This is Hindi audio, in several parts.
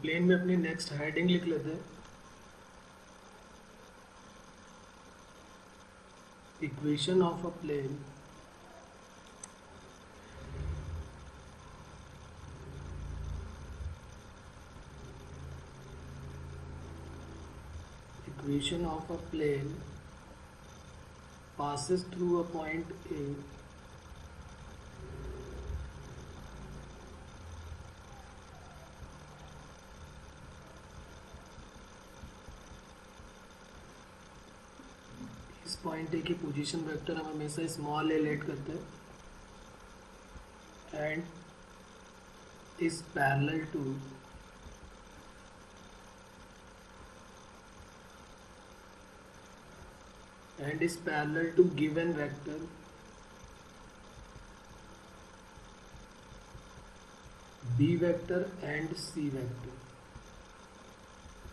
प्लेन में अपनी नेक्स्ट हेडिंग लिख लेते हैं, equation of a plane equation of a plane passes through a point A इस पॉइंट ए की पोजीशन वेक्टर हम हमेशा स्मॉल ए लेट करते हैं and is parallel to given vector b vector and c vector।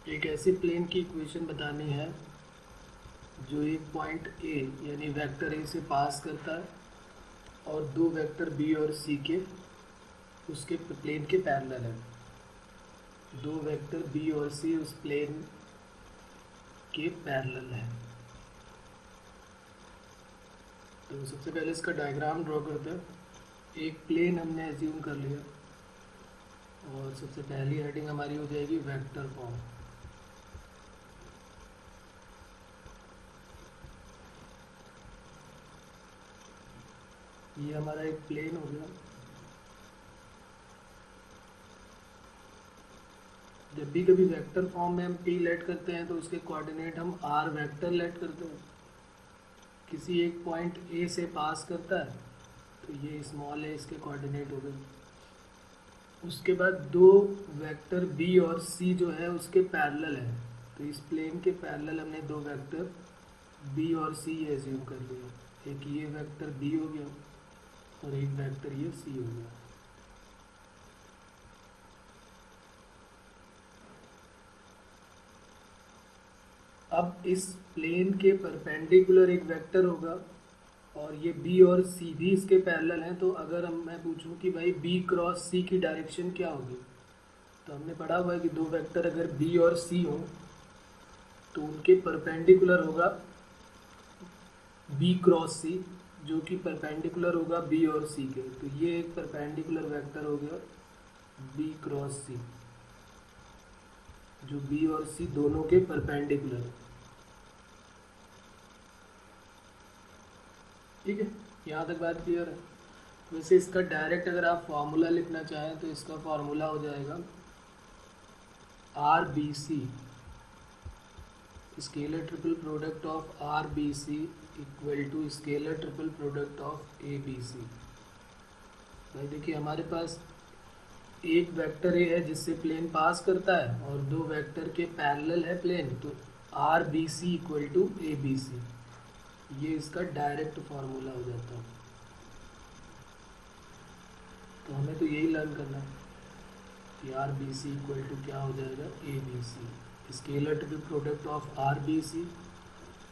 एक ऐसी प्लेन की इक्वेशन बतानी है जो एक पॉइंट ए यानी वेक्टर ए से पास करता है और दो वेक्टर बी और सी के उसके प्लेन के पैरेलल है। दो वेक्टर बी और सी उस प्लेन के पैरेलल है। तो सबसे पहले इसका डायग्राम ड्रॉ करते हैं। एक प्लेन हमने एज्यूम कर लिया और सबसे पहली हेडिंग हमारी हो जाएगी वेक्टर फॉर्म। ये हमारा एक प्लेन हो गया। जब भी कभी वेक्टर फॉर्म में हम पी लेट करते हैं तो उसके कोऑर्डिनेट हम आर वेक्टर लेट करते हैं। किसी एक पॉइंट ए से पास करता है तो ये स्मॉल ए इसके कोऑर्डिनेट हो गए। उसके बाद दो वेक्टर बी और सी जो है उसके पैरेलल है, तो इस प्लेन के पैरेलल हमने दो वेक्टर बी और सी एज्यूम कर लिया। एक ये वेक्टर बी हो गया और एक वेक्टर ये सी हो गया। अब इस प्लेन के परपेंडिकुलर एक वेक्टर होगा और ये बी और सी भी इसके पैरेलल हैं। तो अगर मैं पूछूं कि भाई बी क्रॉस सी की डायरेक्शन क्या होगी, तो हमने पढ़ा हुआ है कि दो वेक्टर अगर बी और सी हो तो उनके परपेंडिकुलर होगा बी क्रॉस सी, जो कि परपेंडिकुलर होगा बी और सी के। तो ये एक परपेंडिकुलर वेक्टर हो गया बी क्रॉस सी, जो बी और सी दोनों के परपेंडिकुलर है। ठीक है, यहाँ तक बात क्लियर है। वैसे इसका डायरेक्ट अगर आप फॉर्मूला लिखना चाहें तो इसका फॉर्मूला हो जाएगा r b c scalar triple product of r b c equal to scalar triple product of a b c. भाई देखिए, हमारे पास एक वेक्टर ए है जिससे प्लेन पास करता है और दो वेक्टर के पैरेलल है प्लेन, तो r b c equal to a b c, ये इसका डायरेक्ट फार्मूला हो जाता है। तो हमें तो यही लर्न करना है कि r b c equal to क्या हो जाएगा, a b c scalar triple product of r b c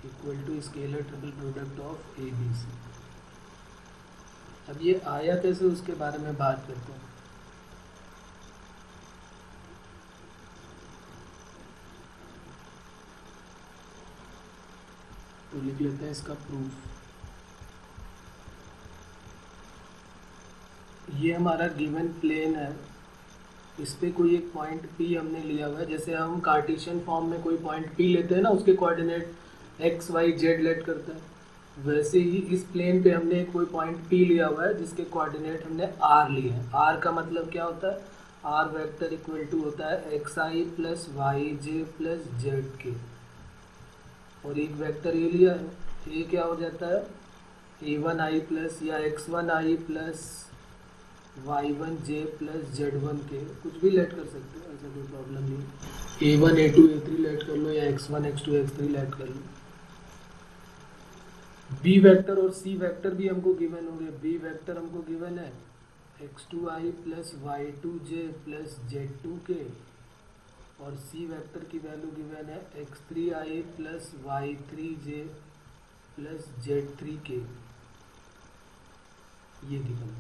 equal to scalar triple product of a b c. अब ये आया कैसे, उसके बारे में बात करते हैं। तो लिख लेते हैं इसका प्रूफ। ये हमारा गिवन प्लेन है, इस पे कोई एक पॉइंट पी हमने लिया हुआ है। जैसे हम कार्टेशियन फॉर्म में कोई पॉइंट पी लेते हैं ना, उसके coordinate x y z let करते हैं, वैसे ही इस प्लेन पे हमने कोई पॉइंट पी लिया हुआ है जिसके कोऑर्डिनेट हमने आर लिए हैं। आर का मतलब क्या होता है, आर वेक्टर इक्वल टू होता है एक्स आई plus y j plus z के। और एक वेक्टर ये लिया है, ये क्या हो जाता है ए वन आई प्लस या एक्स वन आई प्लस वाई वन जे प्लस जेड वन के, कुछ भी लेट कर सकते हो, ऐसा कोई प्रॉब्लम नहीं। A one A two A three let कर लो या X one X two X three let कर लो। बी वेक्टर और सी वेक्टर भी हमको गिवन होंगे। बी वेक्टर हमको गिवन है एक्स टू आई plus y two j plus z two k, और सी वेक्टर की वैल्यू गिवन है x three i plus y three j plus z three k, ये गिवन।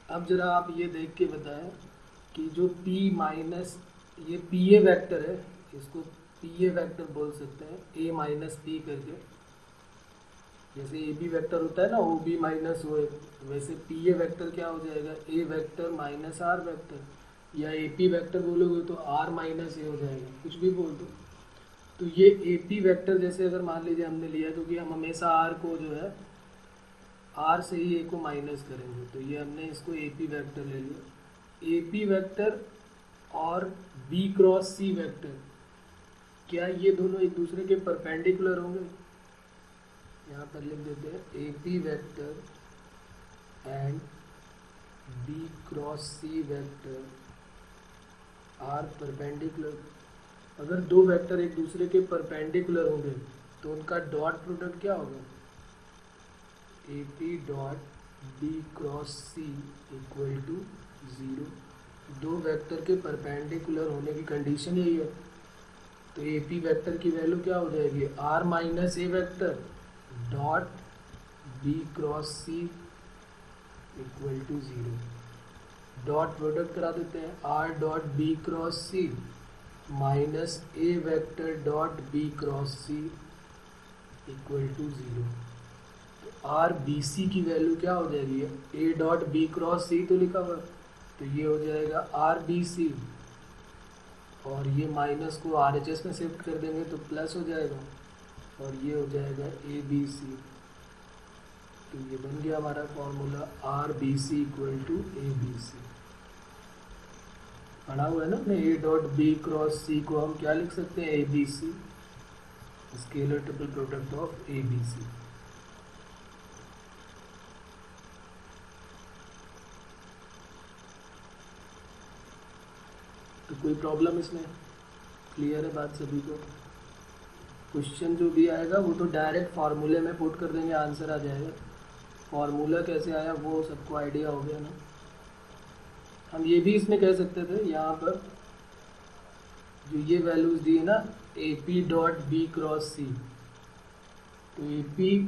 अब जरा आप ये देख के बताएं कि जो p माइनस ये पी ए वैक्टर है, इसको पी ए वैक्टर बोल सकते हैं, a माइनस पी करके, जैसे ए बी वैक्टर होता है ना ओ बी माइनस ओ ए, वैसे पी ए वैक्टर क्या हो जाएगा ए वैक्टर माइनस आर वैक्टर, या ए पी वैक्टर बोलोगे तो आर माइनस ए हो जाएगा, कुछ भी बोल दो। तो ये ए पी वैक्टर जैसे अगर मान लीजिए हमने लिया, क्योंकि हम हमेशा आर को जो है आर से ही ए को माइनस करेंगे, तो ये हमने इसको ए पी वैक्टर ले लिया। ए पी वैक्टर और बी क्रॉस सी वैक्टर, क्या ये दोनों एक दूसरे के परपेंडिकुलर होंगे? यहाँ पर लिख देते हैं a p vector and b cross c vector are perpendicular. अगर दो वेक्टर एक दूसरे के परपेंडिकुलर होंगे तो उनका डॉट प्रोडक्ट क्या होगा? A P dot B cross c equal to 0। दो वेक्टर के परपेंडिकुलर होने की कंडीशन यही है। तो ए पी वैक्टर की वैल्यू क्या हो जाएगी? R minus a vector dot B cross c equal to 0। Dot product करा देते हैं, r dot B cross c minus a vector dot B cross c equal to 0। तो आर बी सी की वैल्यू क्या हो जाएगी? ए डॉट बी क्रॉस सी तो लिखा हुआ, तो ये हो जाएगा आर बी सी, और ये माइनस को आर एच एस में शिफ्ट कर देंगे तो प्लस हो जाएगा, और ये हो जाएगा ए बी सी। तो ये बन गया हमारा formula r b c equal to a b c. पढ़ा हुआ है ना अपने, a dot B cross c को हम क्या लिख सकते हैं? A b c, scalar triple product of a b c. तो कोई प्रॉब्लम इसमें? क्लियर है बात सभी को? क्वेश्चन जो भी आएगा वो तो डायरेक्ट फार्मूले में पुट कर देंगे, आंसर आ जाएगा। फार्मूला कैसे आया वो सबको आइडिया हो गया ना। हम ये भी इसमें कह सकते थे, यहाँ पर जो ये वैल्यूज दी है ना A P dot B cross C, तो ए पी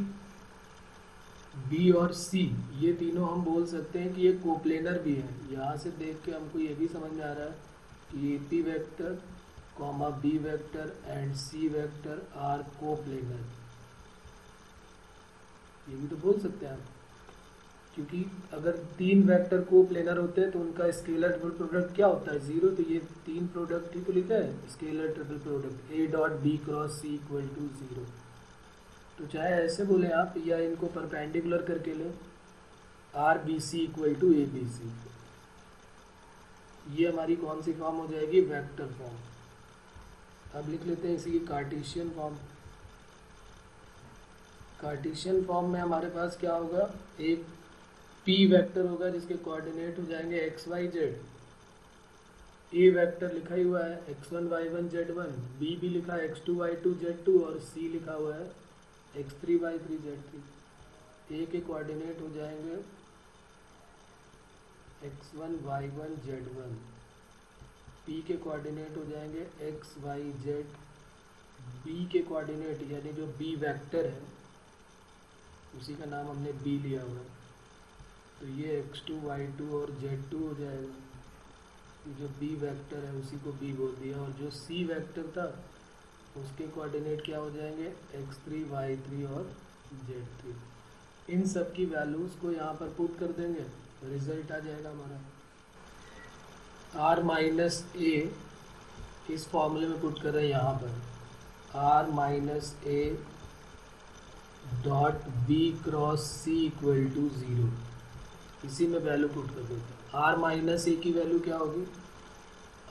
बी और सी ये तीनों हम बोल सकते हैं कि ये कोप्लेनर भी है। यहाँ से देख के हमको ये भी समझ में आ रहा है कि a p vector comma b vector and c vector are coplanar, ये भी तो बोल सकते हैं आप, क्योंकि अगर तीन वेक्टर को प्लेनर होते हैं तो उनका स्केलर ट्रिपल प्रोडक्ट क्या होता है? 0। तो ये तीन प्रोडक्ट ही तो लिखा है, scalar triple product a dot B cross c equal to 0। तो चाहे ऐसे बोले आप या इनको परपेंडिकुलर करके ले, r b c equal to a b c. ये हमारी कौन सी फॉर्म हो जाएगी? Vector form. अब लिख लेते हैं इसी की कार्टेशियन फॉर्म। कार्टेशियन फॉर्म में हमारे पास क्या होगा? एक पी वेक्टर होगा जिसके कोऑर्डिनेट हो जाएंगे एक्स वाई जेड। ए वेक्टर लिखा ही हुआ है x1 y1 z1, बी भी लिखा है x2 y2 z2, और सी लिखा हुआ है x3 y3 z3। ए के कोऑर्डिनेट हो जाएंगे x1 y1 z1, पी के कोऑर्डिनेट हो जाएंगे x y z, बी के कोऑर्डिनेट यानी जो बी वेक्टर है उसी का नाम हमने बी लिया हुआ है, तो ये x2 y2 और z2 हो जाएगा। जो b वेक्टर है उसी को b बोल दिया, और जो c वेक्टर था उसके कोऑर्डिनेट क्या हो जाएंगे? x3 y3 और z3। इन सब की वैल्यूज़ को यहाँ पर पुट कर देंगे, रिजल्ट आ जाएगा हमारा r माइनस ए। इस फॉर्मूले में पुट कर रहे हैं यहाँ पर r minus a dot B cross c equal to 0। इसी में वैल्यू पुट कर देते हैं। आर माइनस ए की वैल्यू क्या होगी?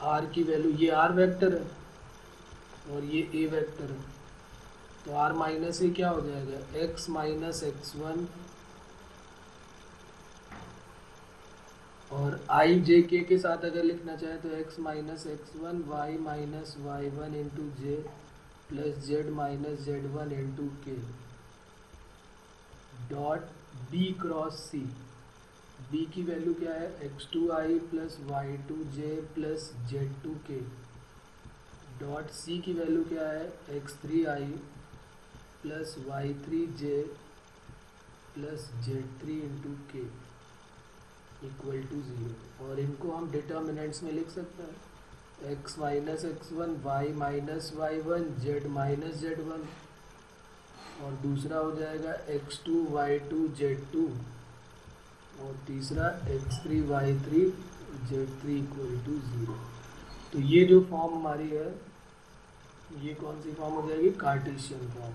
आर की वैल्यू, ये आर वेक्टर है और ये ए वेक्टर है, तो आर माइनस ए क्या हो जाएगा? एक्स माइनस x1, और आई जे के साथ अगर लिखना चाहे तो x minus x1 y minus y1 into J plus z minus z1 into K dot B cross C. b की वैल्यू क्या है? x2i plus y2j plus z2k dot c की वैल्यू क्या है? x3i plus y3j plus z3 into K. Equal to 0, और इनको हम डिटर्मिनेंट्स में लिख सकते हैं x minus x one, y minus y one, z minus z one, और दूसरा हो जाएगा x2 y2 z2, और तीसरा x3 y3 z3 equal to 0। तो ये जो फॉर्म हमारी है, ये कौन सी फॉर्म हो जाएगी? Cartesian form.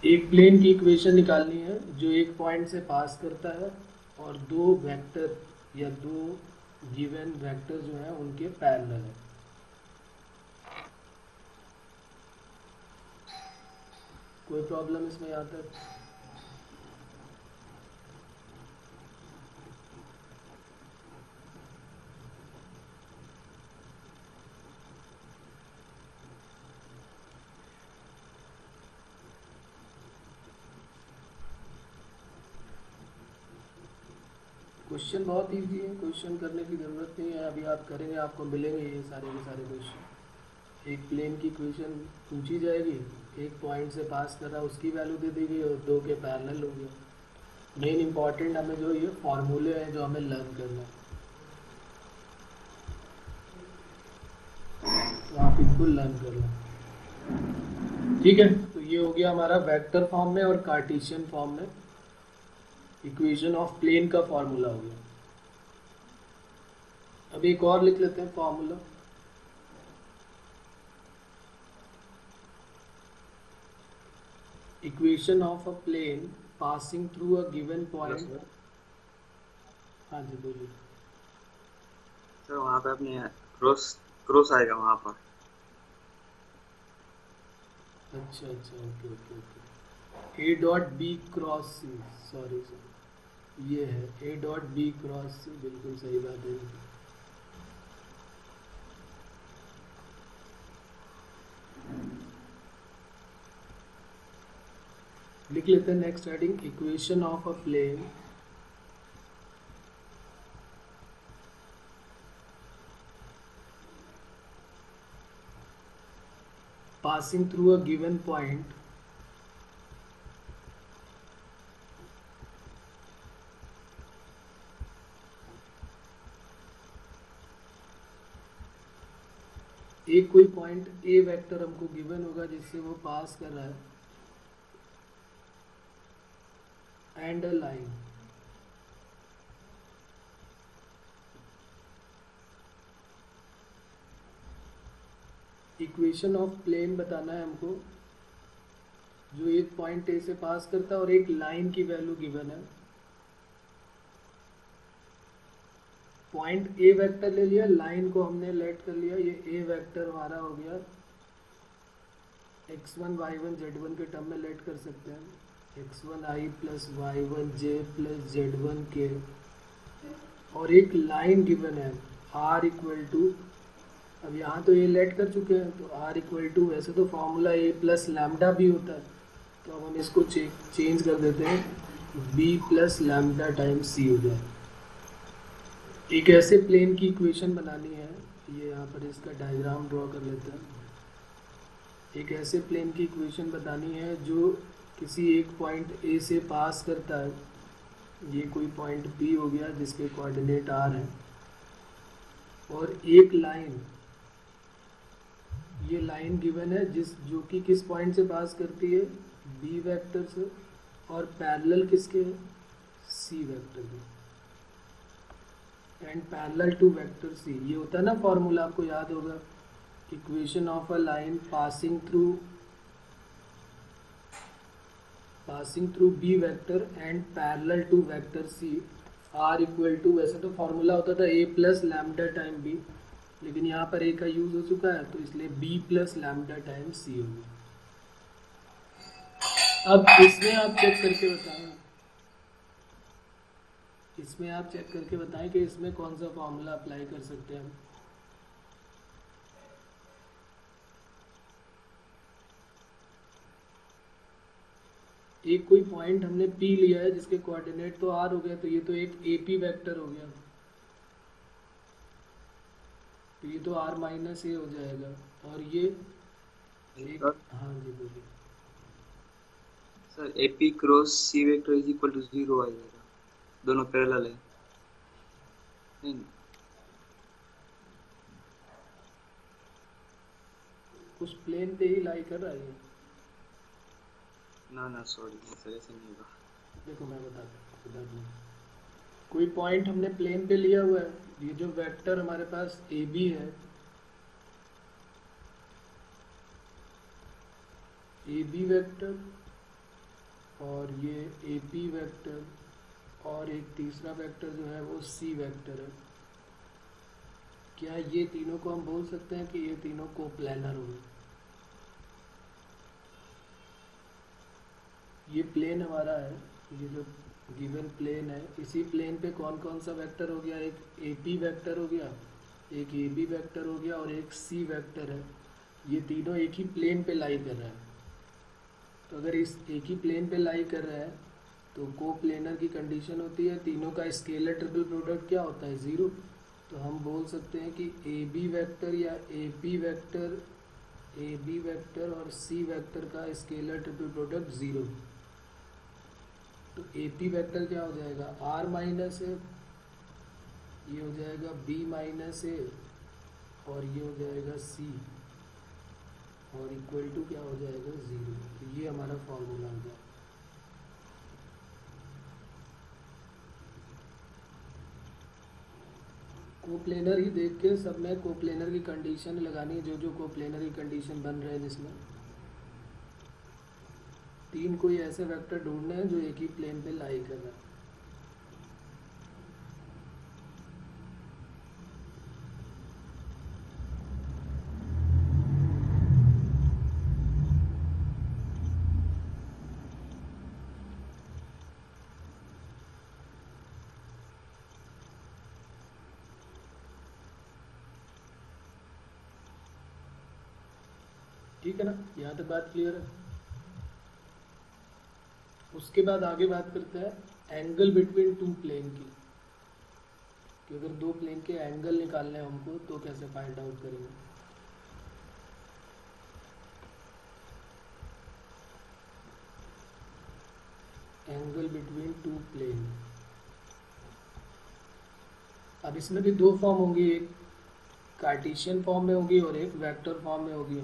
एक प्लेन की इक्वेशन निकालनी है जो एक पॉइंट से पास करता है और दो वेक्टर या दो गिवन वेक्टर जो हैं उनके पैरेलल है। कोई प्रॉब्लम इसमें यहाँ तक? क्वेश्चन बहुत इजी है, क्वेश्चन करने की ज़रूरत नहीं है। अभी आप करेंगे, आपको मिलेंगे ये सारे के सारे क्वेश्चन। एक प्लेन की इक्वेशन पूछी जाएगी, एक पॉइंट से पास कर रहा है उसकी वैल्यू दे दी गई और दो के पैरेलल हो गया। मेन इंपॉर्टेंट हमें जो ये फॉर्मूले हैं जो हमें लर्न करना है, तो आप इनको लर्न कर लो। ठीक है, तो ये हो गया हमारा वेक्टर फॉर्म में और कार्टेशियन फॉर्म में इक्वेशन ऑफ प्लेन का फॉर्मूला हो गया। अब एक और लिख लेते हैं formula. Equation of a plane passing through a given point. हाँ जी बोलिए सर। वहाँ पे अपने क्रॉस क्रॉस आएगा वहाँ पर। अच्छा अच्छा, okay okay okay. A dot B cross c, sorry sir, ये है a dot B cross c, बिल्कुल सही बात है। लिख लेते हैं next heading, equation of a plane passing through a given point एक कोई पॉइंट ए वेक्टर हमको गिवन होगा जिससे वो पास कर रहा है, and a line. Equation of plane बताना है हमको जो एक पॉइंट ए से पास करता है और एक लाइन की वैल्यू गिवन है। पॉइंट ए वेक्टर ले लिया, लाइन को हमने लेट कर लिया, ये ए वेक्टर हमारा हो गया x1 y1 z1 के टर्म में लेट कर सकते हैं, x1 i plus y1 j plus z1 k, और एक लाइन गिवन है r इक्वल टू, अब यहाँ तो ये लेट कर चुके हैं तो r इक्वल टू, वैसे तो फॉर्मूला a प्लस लैम्डा भी होता है, तो अब हम इसको चेंज कर देते हैं, b plus lambda times c हो जाए। एक ऐसे प्लेन की इक्वेशन बनानी है, ये यहाँ पर इसका डायग्राम ड्रॉ कर लेते हैं। एक ऐसे प्लेन की इक्वेशन बतानी है जो किसी एक पॉइंट ए से पास करता है, ये कोई पॉइंट बी हो गया जिसके कोऑर्डिनेट r हैं, और एक लाइन, ये लाइन गिवन है जो कि किस पॉइंट से पास करती है, बी वेक्टर से, और पैरेलल किसके है, सी वेक्टर के, and parallel to vector c. ये होता है ना फॉर्मूला, आपको याद होगा, equation of a line passing through b vector and parallel to vector c, r equal to, वैसे तो फॉर्मूला होता था a plus lambda time b, लेकिन यहाँ पर ए का यूज हो चुका है तो इसलिए बी प्लस लैम्डा टाइम सी होगा। अब इसमें आप चेक करके बताएं कि इसमें कौन सा फॉर्मूला अप्लाई कर सकते हैं हम। एक कोई पॉइंट हमने P लिया है जिसके कोऑर्डिनेट तो R हो गया, तो ये तो एक AP वेक्टर हो गया, तो ये तो R माइनस ए हो जाएगा, और ये एक, हाँ जी बोलिए sir sir AP cross C vector is equal to 0 आ जाएगा, दोनों पैरेलल है नहीं? उस प्लेन पे ही लाई कर रहा है ये। ना ना सॉरी सर, ऐसा नहीं होगा। देखो मैं बता दूँ, कोई पॉइंट हमने प्लेन पे लिया हुआ है, ये जो वेक्टर हमारे पास ए बी है, ए बी वेक्टर और ये ए पी वेक्टर और एक तीसरा वेक्टर जो है वो सी वेक्टर है। क्या ये तीनों को हम बोल सकते हैं कि ये तीनों कोप्लैनर होंगे? ये प्लेन हमारा है, ये जो गिवन प्लेन है, इसी प्लेन पे कौन कौन सा वेक्टर हो गया? एक ए पी वेक्टर हो गया, एक ए बी वेक्टर हो गया और एक सी वेक्टर है। ये तीनों एक ही प्लेन पे लाई कर रहे हैं। तो अगर इस एक ही प्लेन पे लाई कर रहे हैं तो कोप्लेनर की कंडीशन होती है तीनों का स्केलर ट्रिपल प्रोडक्ट क्या होता है? 0। तो हम बोल सकते हैं कि ए बी वेक्टर या a p vector, a b vector और सी वेक्टर का स्केलर ट्रिपल प्रोडक्ट 0। तो ए पी वेक्टर क्या हो जाएगा? आर माइनस ए, ये हो जाएगा बी माइनस ए और ये हो जाएगा सी और इक्वल टू क्या हो जाएगा? 0। तो ये हमारा फॉर्मूला हो गया। कोप्लेनर ही देख के सब में कोप्लेनर की कंडीशन लगानी है, जो कोप्लेनर की कंडीशन बन रहे हैं, जिसमें 3 कोई ऐसे वेक्टर ढूंढने हैं जो एक ही प्लेन पे लाई कर रहा है। ठीक है ना? यहाँ तक बात क्लियर है। उसके बाद आगे बात करते हैं एंगल बिटवीन 2 प्लेन की, कि अगर 2 प्लेन के एंगल निकालने हैं हमको तो कैसे फाइंड आउट करेंगे। एंगल बिटवीन 2 प्लेन, अब इसमें भी 2 फॉर्म होंगी, एक कार्टेशियन फॉर्म में होगी और एक वेक्टर फॉर्म में होगी।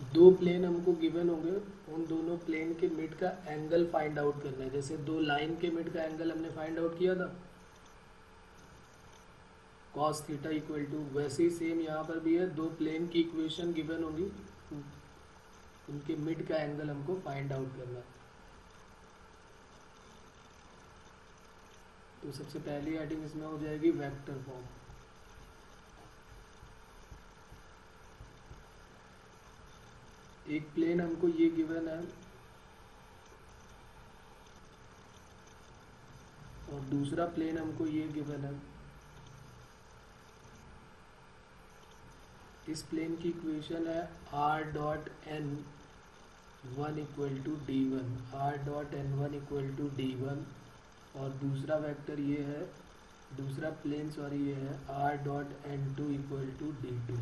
2 प्लेन हमको गिवन होंगे, उन दोनों प्लेन के मिड का एंगल फाइंड आउट करना है। जैसे 2 लाइन के मिड का एंगल हमने फाइंड आउट किया था cos थीटा इक्वल टू, वैसे ही सेम यहाँ पर भी है, 2 प्लेन की इक्वेशन गिवन होगी, उनके मिड का एंगल हमको फाइंड आउट करना है। तो सबसे पहली हेडिंग इसमें हो जाएगी वेक्टर फॉर्म। एक प्लेन हमको ये गिवन है और दूसरा प्लेन हमको ये गिवन है। इस प्लेन की इक्वेशन है r dot n 1 equal to d one, r dot n1 equal to d one, और दूसरा वेक्टर ये है, दूसरा प्लेन ये है r dot n2 equal to d two.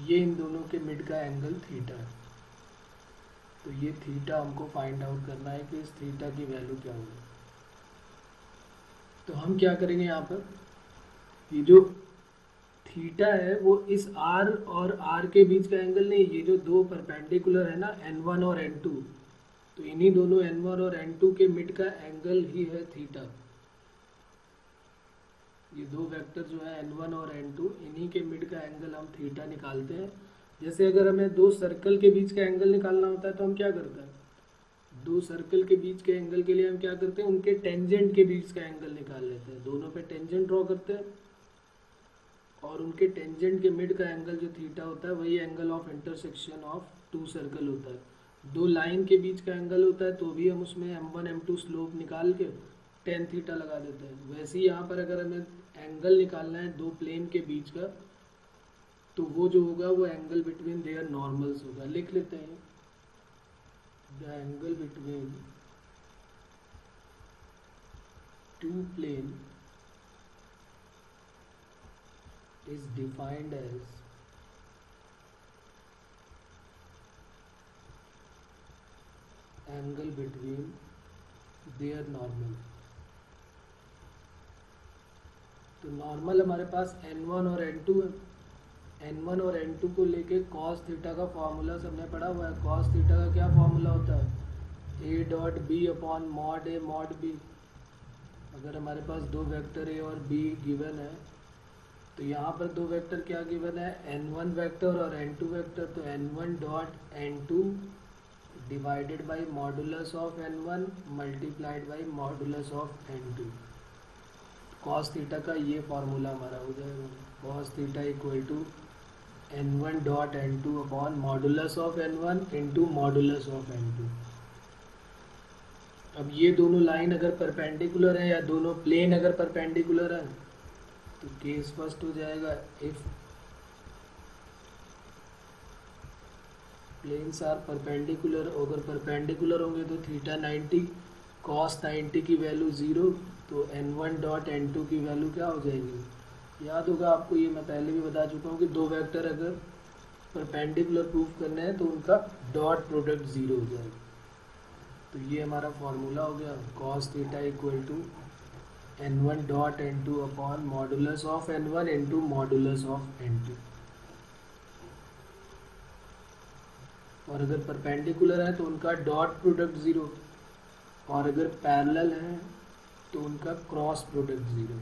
ये इन दोनों के मिड का एंगल थीटा है। तो ये थीटा हमको फाइंड आउट करना है कि इस थीटा की वैल्यू क्या होगी। तो हम क्या करेंगे यहाँ पर, ये जो थीटा है वो इस r और r के बीच का एंगल नहीं, ये जो 2 परपेंडिकुलर है ना n1 और n2, तो इन्हीं दोनों n1 और n2 के मिड का एंगल ही है थीटा। ये 2 वेक्टर जो है n1 और n2, इन्हीं के मिड का एंगल हम थीटा निकालते हैं। जैसे अगर हमें 2 सर्कल के बीच का एंगल निकालना होता है तो हम क्या करते हैं, 2 सर्कल के बीच के एंगल के लिए हम क्या करते हैं, उनके टेंजेंट के बीच का एंगल निकाल लेते हैं। दोनों पे टेंजेंट ड्रॉ करते हैं और उनके टेंजेंट के मिड का एंगल जो थीटा होता है वही angle of intersection of 2 circle होता है। 2 लाइन के बीच का एंगल होता है तो भी हम उसमें m1 m2 स्लोप निकाल के tan थीटा लगा देते हैं। वैसे ही यहाँ पर अगर हमें एंगल निकालना है 2 प्लेन के बीच का, तो वो जो होगा वो एंगल बिटवीन देयर नॉर्मल्स होगा। लिख लेते हैं, the angle between 2 plane is defined as angle between their normal. तो नॉर्मल हमारे पास n1 और n2 है। n1 और n2 को लेके cos थीटा का फॉर्मूला सबने पढ़ा हुआ है। cos थीटा का क्या फॉर्मूला होता है? a dot b upon mod a mod b। अगर हमारे पास दो वेक्टर a और b गिवन है, तो यहाँ पर दो वेक्टर क्या गिवन है? n1 वेक्टर और n2 वेक्टर। तो n1 dot n2 divided by modulus of n1 multiplied by modulus of n2। cos theta का ये फार्मूला हमारा हो जाएगा। cos theta equal to n1 dot n2 upon modulus of n1 into modulus of n2। अब ये दोनों लाइन अगर परपेंडिकुलर है या दोनों प्लेन अगर परपेंडिकुलर है, तो केस फर्स्ट हो जाएगा इफ प्लेन्स आर परपेंडिकुलर। अगर परपेंडिकुलर होंगे तो थीटा 90 cos 90 की वैल्यू 0, तो n1 डॉट n2 की वैल्यू क्या हो जाएगी? याद होगा आपको, ये मैं पहले भी बता चुका हूँ कि दो वेक्टर अगर परपेंडिकुलर प्रूफ करने हैं तो उनका डॉट प्रोडक्ट 0 हो जाएगा। तो ये हमारा फॉर्मूला हो गया cos theta equal to n1 dot n2 upon modulus of n1 into modulus of n2। और अगर परपेंडिकुलर है तो उनका डॉट प्रोडक्ट 0, और अगर पैरेलल है तो उनका cross product 0।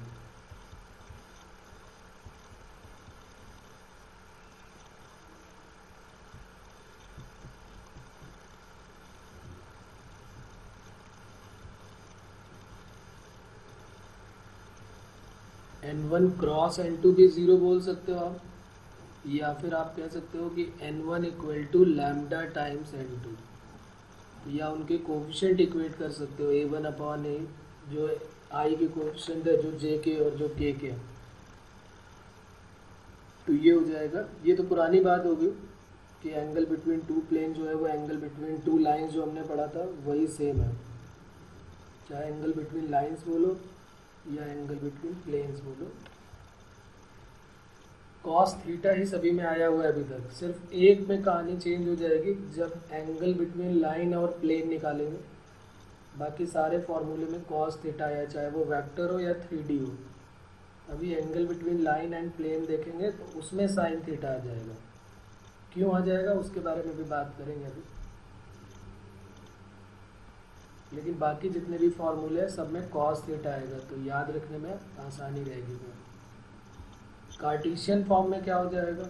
n1 cross n2 भी 0 बोल सकते हो आप, या फिर आप कह सकते हो कि n1 equal to lambda times n2, या उनके कोफिशिएंट इक्वेट कर सकते हो a1 अपॉन a, जो i के कोफिशिएंट है, जो j के और जो k के। तो ये हो जाएगा। ये तो पुरानी बात होगी कि एंगल बिटवीन टू प्लेन जो है वो एंगल बिटवीन टू लाइंस जो हमने पढ़ा था वही सेम है, चाहे एंगल बिटवीन लाइंस बोलो या एंगल बिटवीन प्लेन्स बोलो। cos थीटा ही सभी में आया हुआ है अभी तक, सिर्फ एक में कहानी चेंज हो जाएगी जब एंगल बिटवीन लाइन और प्लेन निकालेंगे। बाकी सारे फॉर्मूले में cos थीटा आया, चाहे वो वेक्टर हो या 3D हो। अभी angle between line and plane देखेंगे तो उसमें sin थीटा आ जाएगा। क्यों आ जाएगा उसके बारे में भी बात करेंगे अभी। लेकिन बाकी जितने भी फॉर्मूले हैं सब में cos थीटा आएगा, तो याद रखने में आसानी रहेगी। कार्टेशियन फॉर्म में क्या हो जाएगा?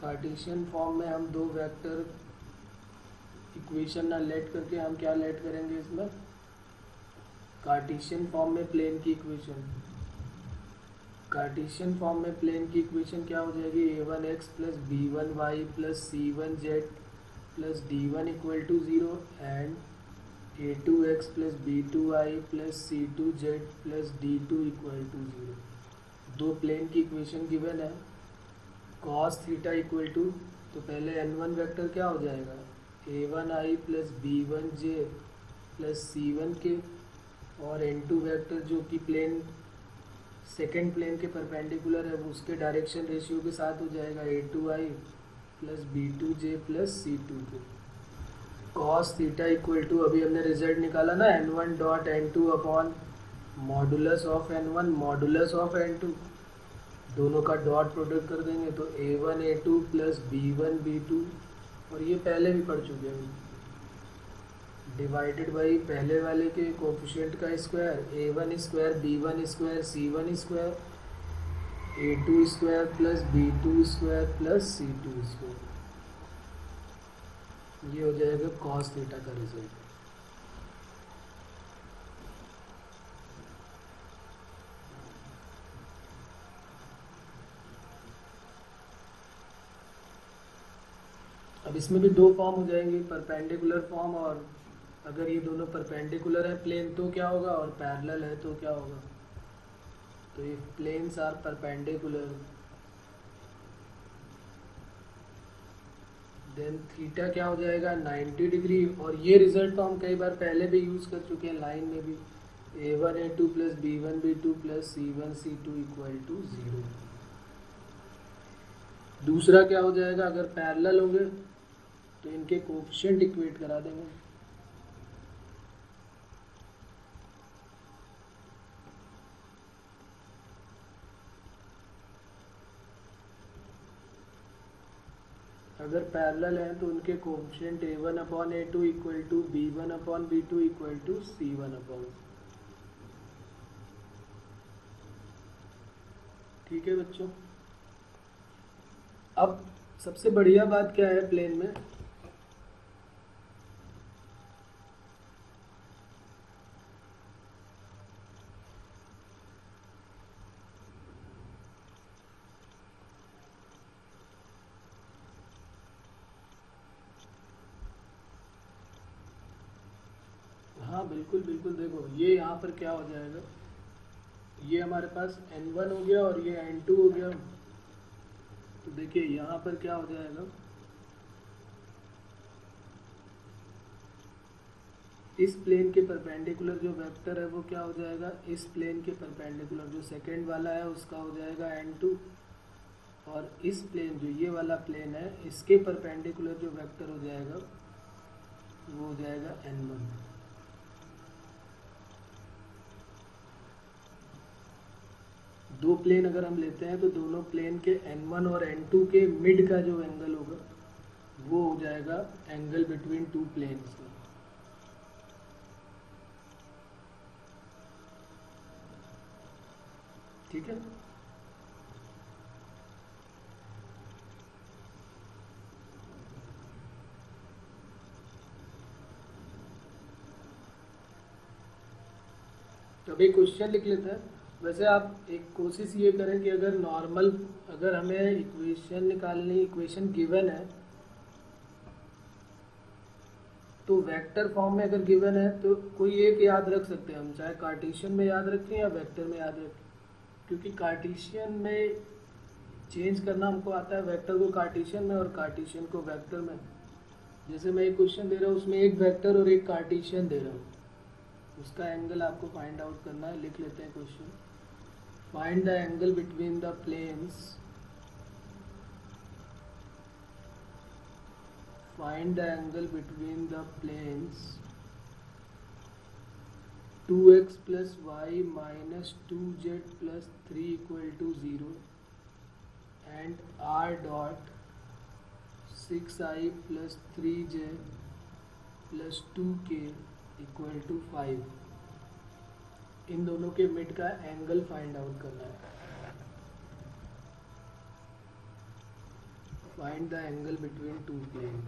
कार्टेशियन फॉर्म में हम दो वेक्टर इक्वेशन ना लेट करके हम क्या लेट करेंगे इसमें? कार्टेशियन फॉर्म में प्लेन की इक्वेशन। कार्टेशियन फॉर्म में प्लेन की इक्वेशन क्या हो जाएगी? a1x plus b1y plus c1z plus d1 equal to 0 and a2x plus b2y plus c2z plus d2 equal to 0। दो प्लेन की इक्वेशन गिवन है। cos थीटा इक्वल टू, तो पहले n1 वेक्टर क्या हो जाएगा? a1i plus b1j plus c1k, और n2 वेक्टर जो कि प्लेन सेकेंड प्लेन के परपेंडिकुलर है वो उसके डायरेक्शन रेशियो के साथ हो जाएगा a2i plus b2j plus c2k। cos theta equal to, अभी हमने रिजल्ट निकाला ना, n1 dot n2 upon modulus of n1 modulus of n2, दोनों का डॉट प्रोडक्ट कर देंगे तो a1 a2 plus b1 b2, और ये पहले भी पढ़ चुके हैं, डिवाइडेड बाई पहले वाले के कोफिशिएंट का square a1 square b1 square c1 square a2 square plus b2 square plus c2 square. ये हो जाएगा cos थीटा का रिजल्ट। अब इसमें भी दो फॉर्म हो जाएंगे, परपेंडिकुलर फॉर्म, और अगर ये दोनों परपेंडिकुलर है प्लेन तो क्या होगा, और पैरेलल है तो क्या होगा। तो if planes are perpendicular then theta क्या हो जाएगा? 90 डिग्री। और ये रिजल्ट तो हम कई बार पहले भी यूज़ कर चुके हैं लाइन में भी, a1 a2 plus b1 b2 plus c1 c2 equal to 0। दूसरा क्या हो जाएगा? अगर पैरेलल होंगे तो इनके कोफिशिएंट इक्वेट करा देंगे। अगर पैरेलल हैं तो उनके coefficient a1/a2 equal to b1/b2 equal to c1/। ठीक है बच्चों। अब सबसे बढ़िया बात क्या है प्लेन में, हाँ बिल्कुल बिल्कुल, देखो ये यहाँ पर क्या हो जाएगा, ये हमारे पास n1 हो गया और ये n2 हो गया। तो देखिए यहाँ पर क्या हो जाएगा, इस प्लेन के परपेंडिकुलर जो वेक्टर है वो क्या हो जाएगा, इस प्लेन के परपेंडिकुलर जो सेकंड वाला है उसका हो जाएगा n2, और इस प्लेन जो ये वाला प्लेन है इसके परपेंडिकुलर जो वेक्टर हो जाएगा वो हो जाएगा n1। दो प्लेन अगर हम लेते हैं तो दोनों प्लेन के n1 और n2 के मिड का जो एंगल होगा वो हो जाएगा एंगल बिटवीन टू प्लेन्स। ठीक है। तो अभी क्वेश्चन लिख लेते हैं। वैसे आप एक कोशिश ये करें कि अगर नॉर्मल, अगर हमें इक्वेशन निकालनी, इक्वेशन गिवन है तो वेक्टर फॉर्म में अगर गिवन है तो कोई एक याद रख सकते हैं हम, चाहे कार्टेशियन में याद रखें या वेक्टर में याद रखें, क्योंकि कार्टेशियन में चेंज करना हमको आता है, वेक्टर को कार्टेशियन में और कार्टेशियन को वेक्टर में। जैसे मैं एक क्वेश्चन दे रहा हूँ उसमें एक वेक्टर और एक कार्टेशियन दे रहा हूँ, उसका एंगल आपको फाइंड आउट करना है। लिख लेते हैं question, find the angle between the planes, find the angle between the planes 2x plus y minus 2z plus 3 equal to 0 and r dot 6i plus 3j plus 2k equal to 5। इन दोनों के मिड का एंगल फाइंड आउट करना है। Find the angle between two plane.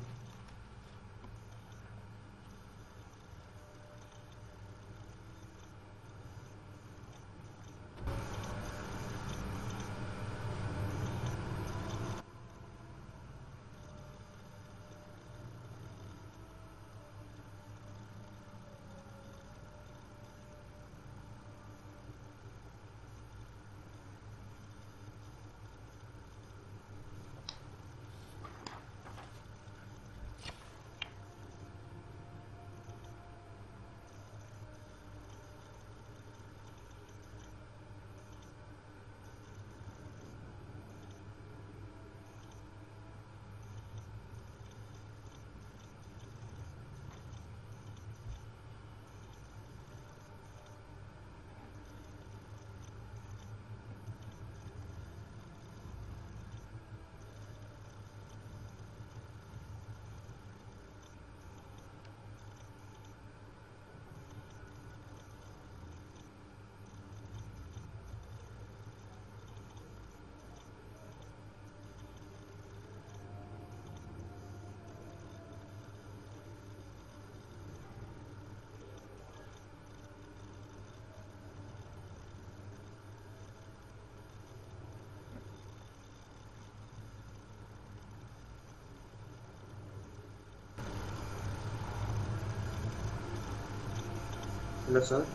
Hello sir.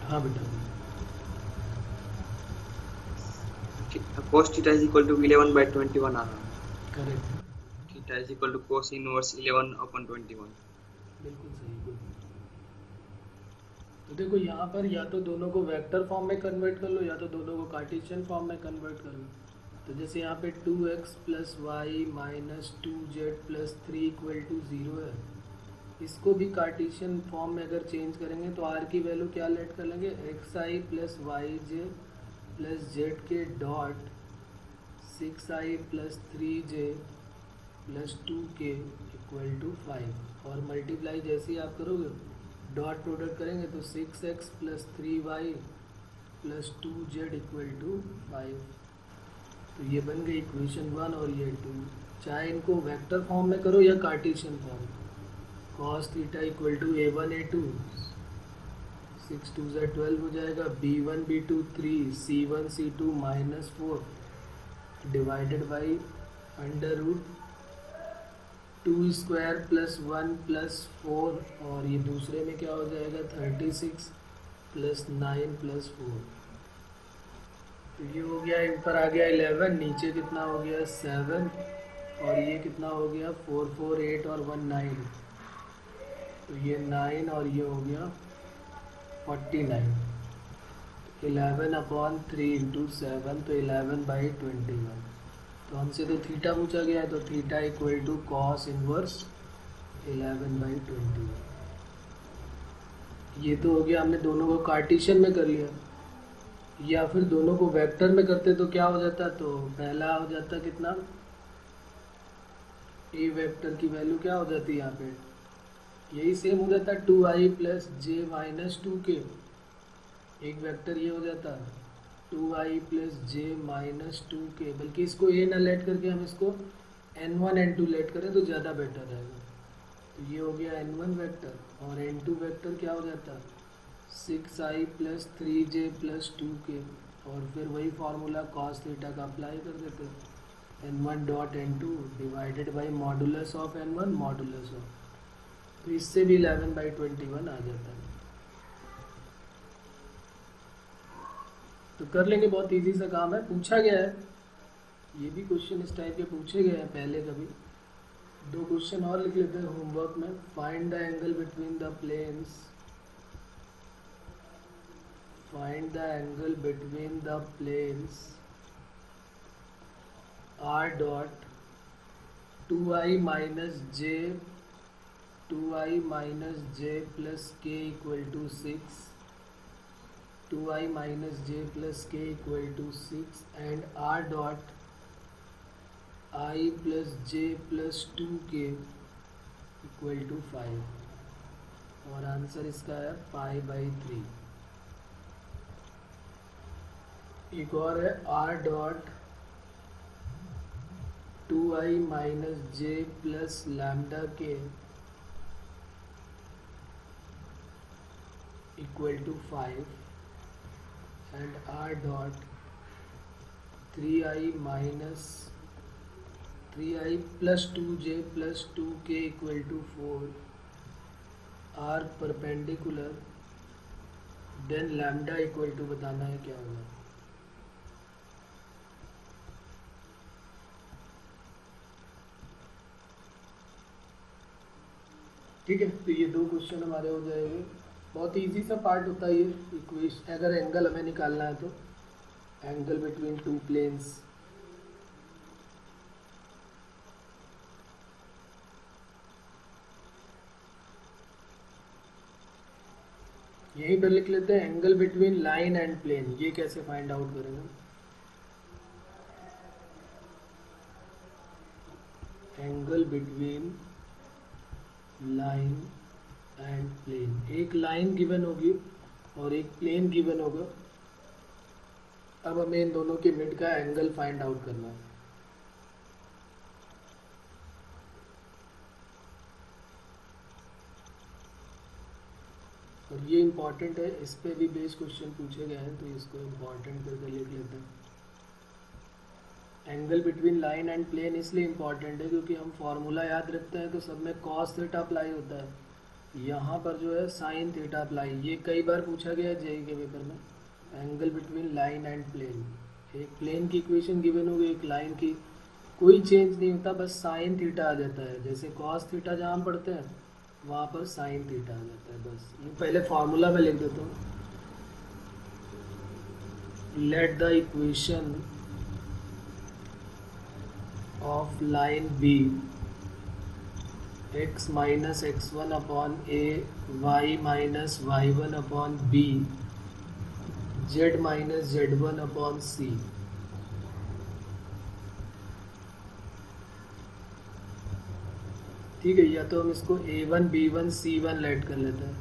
हाँ बेटा। cos theta is equal to 11/21 आ रहा है। Correct. theta is equal to cos inverse 11/21। बिल्कुल सही, बिल्कुल। तो देखो यहाँ पर या तो दोनों को वेक्टर फॉर्म में कन्वर्ट कर लो या तो दोनों को कार्टेशियन फॉर्म में कन्वर्ट कर लो। तो जैसे यहाँ पे 2x plus y minus 2z plus 3 equal to 0 है, इसको भी कार्टेशियन फॉर्म में अगर चेंज करेंगे तो r की वैल्यू क्या लेट कर लेंगे, xi plus y j plus z k dot 6i plus 3j plus 2k equal to 5, और मल्टीप्लाई जैसे ही आप करोगे डॉट प्रोडक्ट करेंगे तो 6x plus 3y plus 2z equal to 5। तो ये बन गई इक्वेशन 1 और ये 2। चाहे इनको वेक्टर फॉर्म में करो या cartesian form, cos theta equal to a1 a2, 6 2 ज़ा 12 हो जाएगा, b1 b2 3, c1 c2 minus 4 divided by under root 2 square plus 1 plus 4, और ये दूसरे में क्या हो जाएगा 36 प्लस 9 प्लस 4। तो ये हो गया, ऊपर आ गया 11, नीचे कितना हो गया 7, और ये कितना हो गया 4 4 8 और 1 9, तो ये 9 और ये हो गया 49। 11/3 इंटू 7 तो 11/21। तो हमसे तो थीटा पूछा गया है, तो theta equal to cos inverse 11/21। ये तो हो गया, हमने दोनों को कार्टेशियन में कर लिया, या फिर दोनों को वेक्टर में करते तो क्या हो जाता, तो पहला हो जाता कितना, ए वेक्टर की वैल्यू क्या हो जाती है यहाँ पे, यही सेम हो जाता 2i प्लस जे माइनस 2k, एक वेक्टर ये हो जाता 2i प्लस जे माइनस 2k, बल्कि इसको ए ना लेट करके हम इसको n1 n2 लेट करें तो ज़्यादा बेटर रहेगा। तो ये हो गया n1 वेक्टर, और n2 वेक्टर क्या हो जाता 6i plus 3j plus 2k, और फिर वही फार्मूला कॉस थीटा का अप्लाई कर देते, n1 dot n2 divided by modulus of n1 modulus of, तो इससे भी 11/21 आ जाता है। तो कर लेंगे, बहुत इजी सा काम है, पूछा गया है, ये भी क्वेश्चन इस टाइप के पूछे गए हैं पहले कभी। 2 क्वेश्चन और लिख लेते हैं होमवर्क में। Find the angle between the planes, find the angle between the planes r dot 2i minus j plus k equal to 6, 2i minus j plus k equal to 6 and r dot i plus j plus 2k equal to 5, और आंसर इसका है π/3। एक और है r dot 2i minus j plus lambda k equal to 5 and r dot 3i plus 2j plus 2k equal to 4, r perpendicular, then lambda equal to बताना है क्या होगा। ठीक है, तो ये 2 क्वेश्चन हमारे हो जाएंगे। बहुत इजी सा पार्ट होता है ये इक्वेशन, अगर एंगल हमें निकालना है तो एंगल बिटवीन 2 प्लेन्स। यहीं पर लिख लेते हैं angle between line and plane, ये कैसे फाइंड आउट करेंगे। Angle between line and plane, एक लाइन गिवन होगी और एक प्लेन गिवन होगा। अब हमें इन दोनों के मिड का एंगल फाइंड आउट करना है। और ये इम्पॉर्टेंट है, इस पे भी बेस क्वेश्चन पूछे गए हैं, तो इसको इम्पॉर्टेंट करके लिख लेते हैं। Angle between line and plane इसलिए इम्पॉर्टेंट है क्योंकि हम फॉर्मूला याद रखते हैं तो सब में कॉस थीटा अप्लाई होता है, यहाँ पर जो है साइन थीटा अप्लाई। ये कई बार पूछा गया है जेईई के पेपर में। Angle between line and plane, एक प्लेन की इक्वेशन गिवन होगी, एक लाइन की, कोई चेंज नहीं होता, बस साइन थीटा आ जाता है। जैसे कॉस थीटा जहाँ हम पढ़ते हैं वहाँ पर साइन थीटा आ जाता है, बस। ये पहले फार्मूला में लिख देता हूँ। Let the equation of line be x minus x1 upon a y minus y1 upon b z minus z1 upon c। ठीक है, या तो हम इसको a1 b1 c1 लेट कर लेते हैं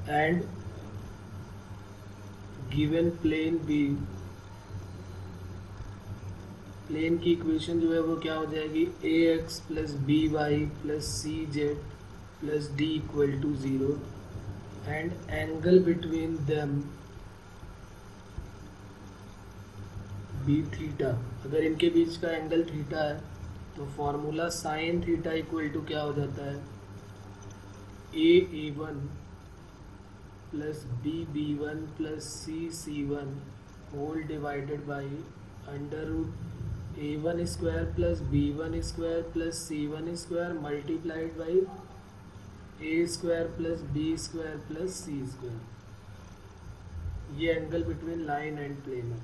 and given plane be, plane की इक्वेशन जो है वो क्या हो जाएगी, ax plus B Y plus C Z plus d equal to 0 and angle between them be theta. अगर इनके बीच का एंगल थीटा है तो formula sine theta equal to क्या हो जाता है, a1 plus b1 plus c1 whole divided by under root a1 square plus b1 square plus c1 square multiplied by a square plus b square plus c square. ये angle between line and plane है।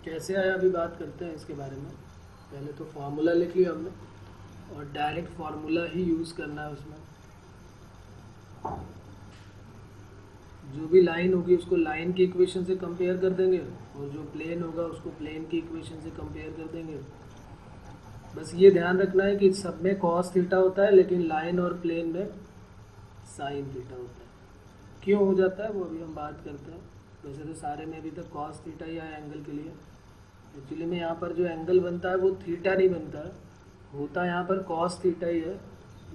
कैसे आया अभी बात करते हैं इसके बारे में। पहले तो फार्मूला लिख लिया हमने और डायरेक्ट फार्मूला ही यूज़ करना है उसमें। जो भी लाइन होगी उसको लाइन की इक्वेशन से कंपेयर कर देंगे और जो प्लेन होगा उसको प्लेन की इक्वेशन से कंपेयर कर देंगे। बस ये ध्यान रखना है कि सब में कॉस थीटा होता है लेकिन लाइन और प्लेन में साइन थीटा होता है। क्यों हो जाता है वो अभी हम बात करते हैं। वैसे तो सारे में अभी तक कॉस थीटा ही आया एंगल के लिए। एक्चुअली में यहाँ पर जो एंगल बनता है वो थीटा नहीं बनता है, होता यहाँ पर कॉस थीटा ही है,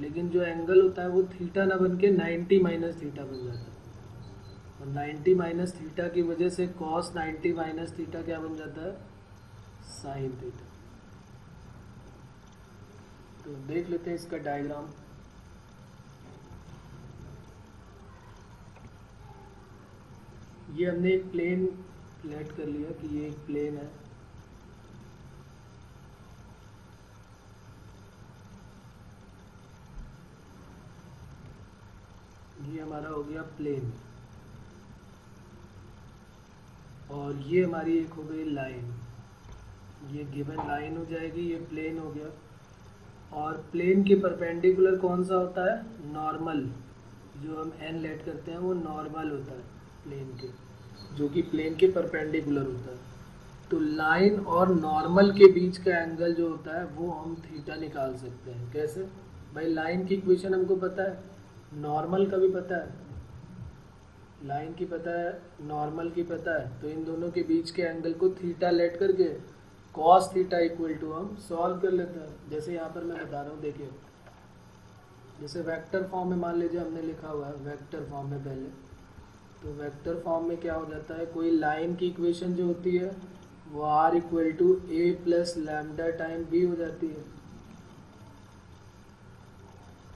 लेकिन जो एंगल होता है वो थीटा ना बन के 90 माइनस थीटा बन जाता है। और 90 माइनस थीटा की वजह से कॉस 90 माइनस थीटा क्या बन जाता है, साइन थीटा। तो देख लेते हैं इसका डायग्राम। ये हमने एक प्लेन लेट कर लिया कि ये एक प्लेन है। ये हमारा हो गया प्लेन और ये हमारी एक हो गई लाइन। ये गिवन लाइन हो जाएगी, ये प्लेन हो गया। और प्लेन के परपेंडिकुलर कौन सा होता है, नॉर्मल। जो हम एन लेट करते हैं वो नॉर्मल होता है प्लेन के, जो कि प्लेन के परपेंडिकुलर होता है। तो लाइन और नॉर्मल के बीच का एंगल जो होता है वो हम थीटा निकाल सकते हैं। कैसे भाई, लाइन की इक्वेशन हमको पता है, नॉर्मल का भी पता है, लाइन की पता है, नॉर्मल की पता है। तो इन दोनों के बीच के एंगल को थीटा लेट करके कॉस थीटा इक्वल टू हम सॉल्व कर लेते हैं। जैसे यहाँ पर मैं बता रहा हूँ, देखिए जैसे वेक्टर फॉर्म में मान लीजिए हमने लिखा हुआ है वेक्टर फॉर्म में पहले, तो वेक्टर फॉर्म में क्या हो जाता है, कोई लाइन की इक्वेशन जो होती है वो r equal to a plus lambda time b हो जाती है।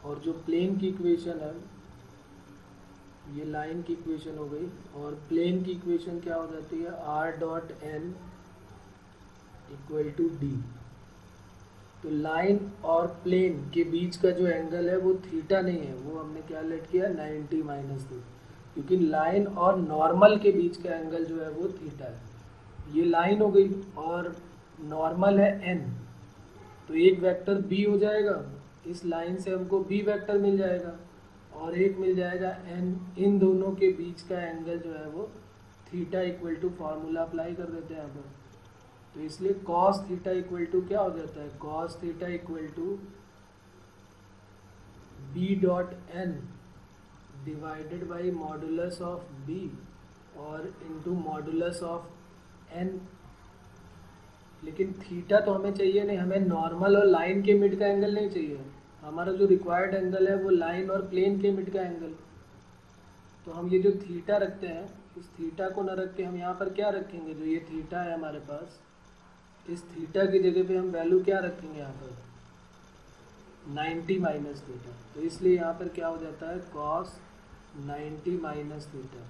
और जो प्लेन की इक्वेशन है, ये लाइन की इक्वेशन हो गई, और प्लेन की इक्वेशन क्या हो जाती है, are dot n equal to d. तो लाइन और प्लेन के बीच का जो एंगल है वो थीटा नहीं है, वो हमने क्या लेट किया, 90 माइनस थीटा, क्योंकि लाइन और नॉर्मल के बीच का एंगल जो है वो थीटा है। ये लाइन हो गई और नॉर्मल है एन, तो एक वेक्टर बी हो जाएगा, इस लाइन से हमको बी वेक्टर मिल जाएगा और एक मिल जाएगा एन। इन दोनों के बीच का एंगल जो है वो theta equal to formula apply कर देते हैं यहाँ पर। तो इसलिए कॉस थीटा इक्वल टू क्या हो जाता है, cos theta equal to b dot n divided by modulus of b और इनटू मॉडुलस ऑफ एन। लेकिन थीटा तो हमें चाहिए नहीं, हमें नॉर्मल और लाइन के मिड का एंगल नहीं चाहिए। हमारा जो रिक्वायर्ड एंगल है वो लाइन और प्लेन के मिड का एंगल। तो हम ये जो थीटा रखते हैं, इस थीटा को न रख के हम यहाँ पर क्या रखेंगे, जो ये थीटा है हमारे पास, इस थीटा की जगह पे हम वैल्यू क्या रखेंगे यहाँ पर, 90 माइनस थीटा। तो इसलिए यहाँ पर क्या हो जाता है, कॉस 90 माइनस थीटा।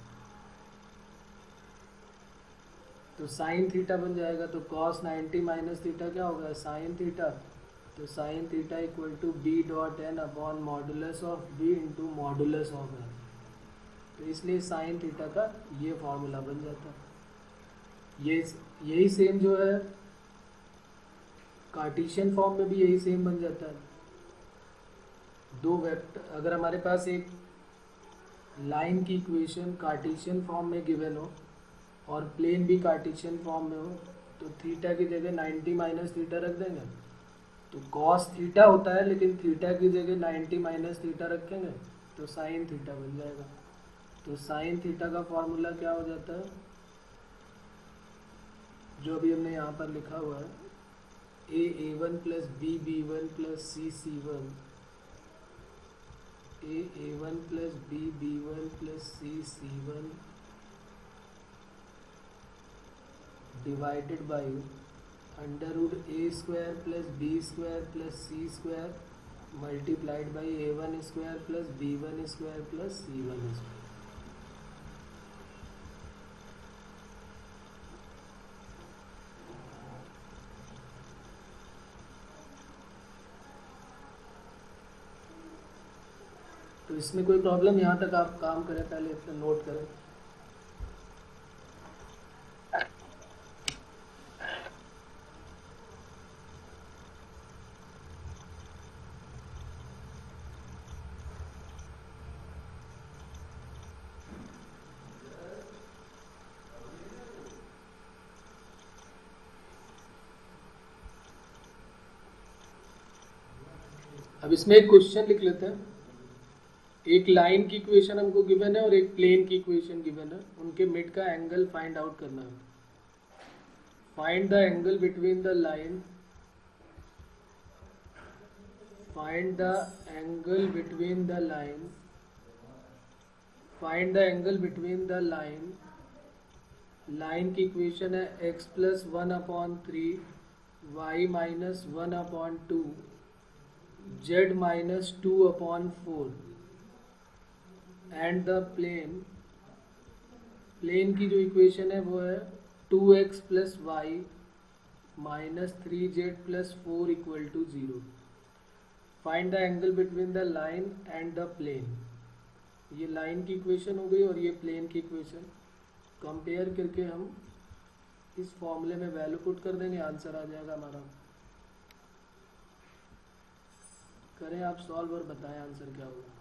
तो साइन थीटा बन जाएगा। तो कॉस 90 माइनस थीटा क्या होगा, साइन थीटा। तो sine theta equal to b dot n upon modulus of b into modulus of n. तो इसलिए साइन थीटा का ये फॉर्मूला बन जाता है। ये यही सेम जो है कार्टेशियन फॉर्म में भी यही सेम बन जाता है। दो वेक्टर, अगर हमारे पास एक लाइन की इक्वेशन कार्टेशियन फॉर्म में गिवन हो और प्लेन भी कार्टेशियन फॉर्म में हो, तो थीटा की जगह 90 माइनस थीटा रख देंगे, तो कॉस थीटा होता है, लेकिन थीटा की जगह 90 माइनस थीटा रखेंगे तो साइन थीटा बन जाएगा। तो साइन थीटा का फॉर्मूला क्या हो जाता है, जो अभी हमने यहाँ पर लिखा हुआ है, a1 plus b1 plus c1, a1 plus b1 plus c1 divided by under root a square plus b square plus c square multiplied by a1 square plus b1 square plus c1 square. तो इसमें कोई प्रॉब्लम, यहाँ तक आप काम करें, पहले अपना नोट करें। अब इसमें एक क्वेश्चन लिख लेते हैं। एक लाइन की इक्वेशन हमको गिवन है और एक प्लेन की इक्वेशन गिवन है, उनके मिड का एंगल फाइंड आउट करना है। Find the angle between the line, find the angle between the line, find the angle between the line. Line की इक्वेशन है x plus 1/3 y minus 1/2 z minus 2/4 and the plane. Plane की जो इक्वेशन है वो है 2x plus y minus 3z plus 4 equal to 0। Find the angle between the line and the plane. ये लाइन की इक्वेशन हो गई और ये प्लेन की इक्वेशन। कंपेयर करके हम इस फॉर्मूले में वैल्यू पुट कर देंगे, आंसर आ जाएगा हमारा। करें आप सॉल्व और बताएं आंसर क्या होगा।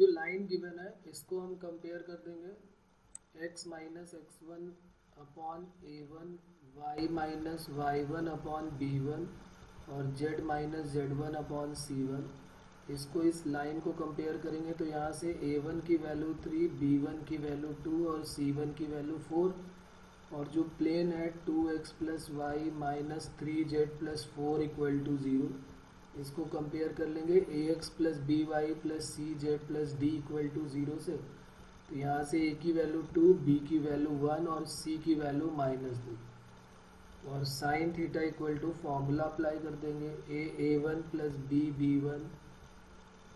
जो लाइन गिवन है इसको हम कंपेयर कर देंगे x minus x1 upon a1, y minus y1 upon b1 और z minus z1 upon c1। इसको इस लाइन को कंपेयर करेंगे तो यहाँ से a1 की वैल्यू 3, b1 की वैल्यू 2 और c1 की वैल्यू 4। और जो प्लेन है 2x plus y minus 3z plus 4 equal to 0, इसको कंपेयर कर लेंगे ax plus B Y plus C Z plus d equal to 0 से। तो यहाँ से a की वैल्यू 2, b की वैल्यू 1 और c की वैल्यू -2। और sine theta equal to formula apply कर देंगे a1 plus b b1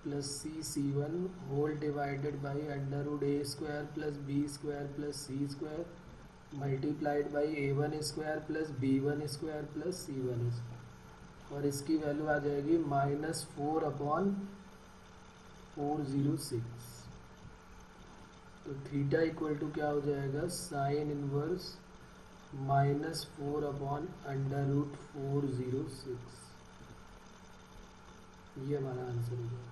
plus c c one whole divided by under root a square plus b square plus c square multiplied by a one square plus b one square plus C one square, और इसकी वैल्यू आ जाएगी -4/406। तो थीटा इक्वल टू क्या हो जाएगा, साइन इनवर्स -4/√406। ये हमारा आंसर होगा।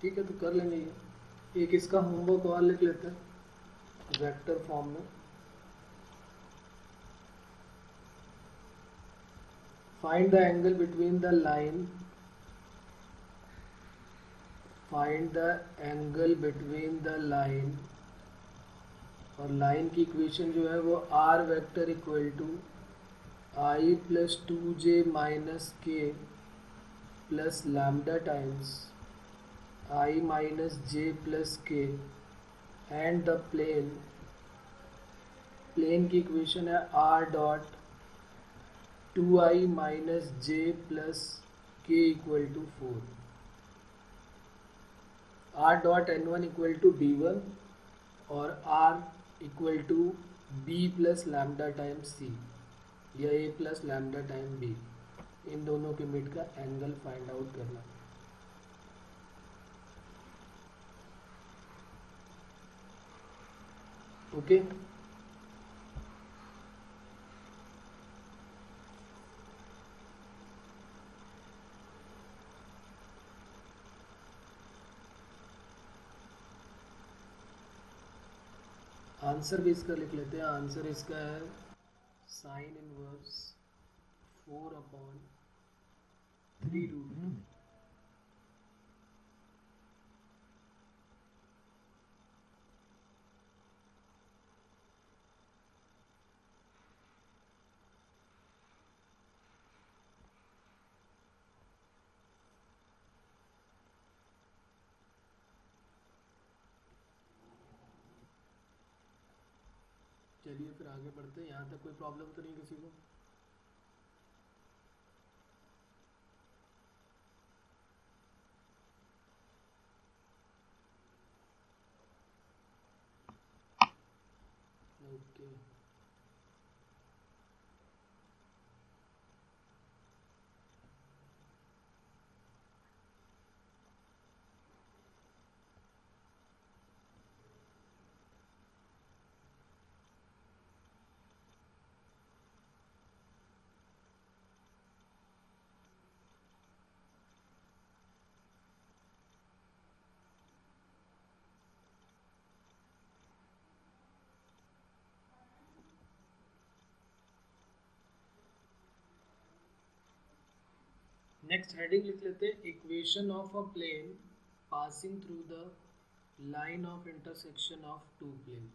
ठीक है, तो कर लेंगे ये। एक इसका होमवर्क और लिख लेते हैं वेक्टर फॉर्म में। Find the angle between the line, find the angle between the line, और लाइन की इक्वेशन जो है वो R vector equal to I plus 2j minus K plus lambda times I minus J plus K, and the plane, plane की इक्वेशन है are dot 2i minus J plus K equal to 4। R dot n1 equal to b1 और R equal to b plus lambda time सी या a plus lambda time b, इन दोनों के मिड का एंगल फाइंड आउट करना। ओके, आंसर भी इसका लिख लेते हैं। आंसर इसका है साइन इनवर्स 4/3√2। चलिए फिर आगे बढ़ते हैं। यहाँ तक कोई प्रॉब्लम तो नहीं किसी को? ओके, नेक्स्ट हेडिंग लिख लेते हैं, equation of a plane passing through the line of intersection of two plane.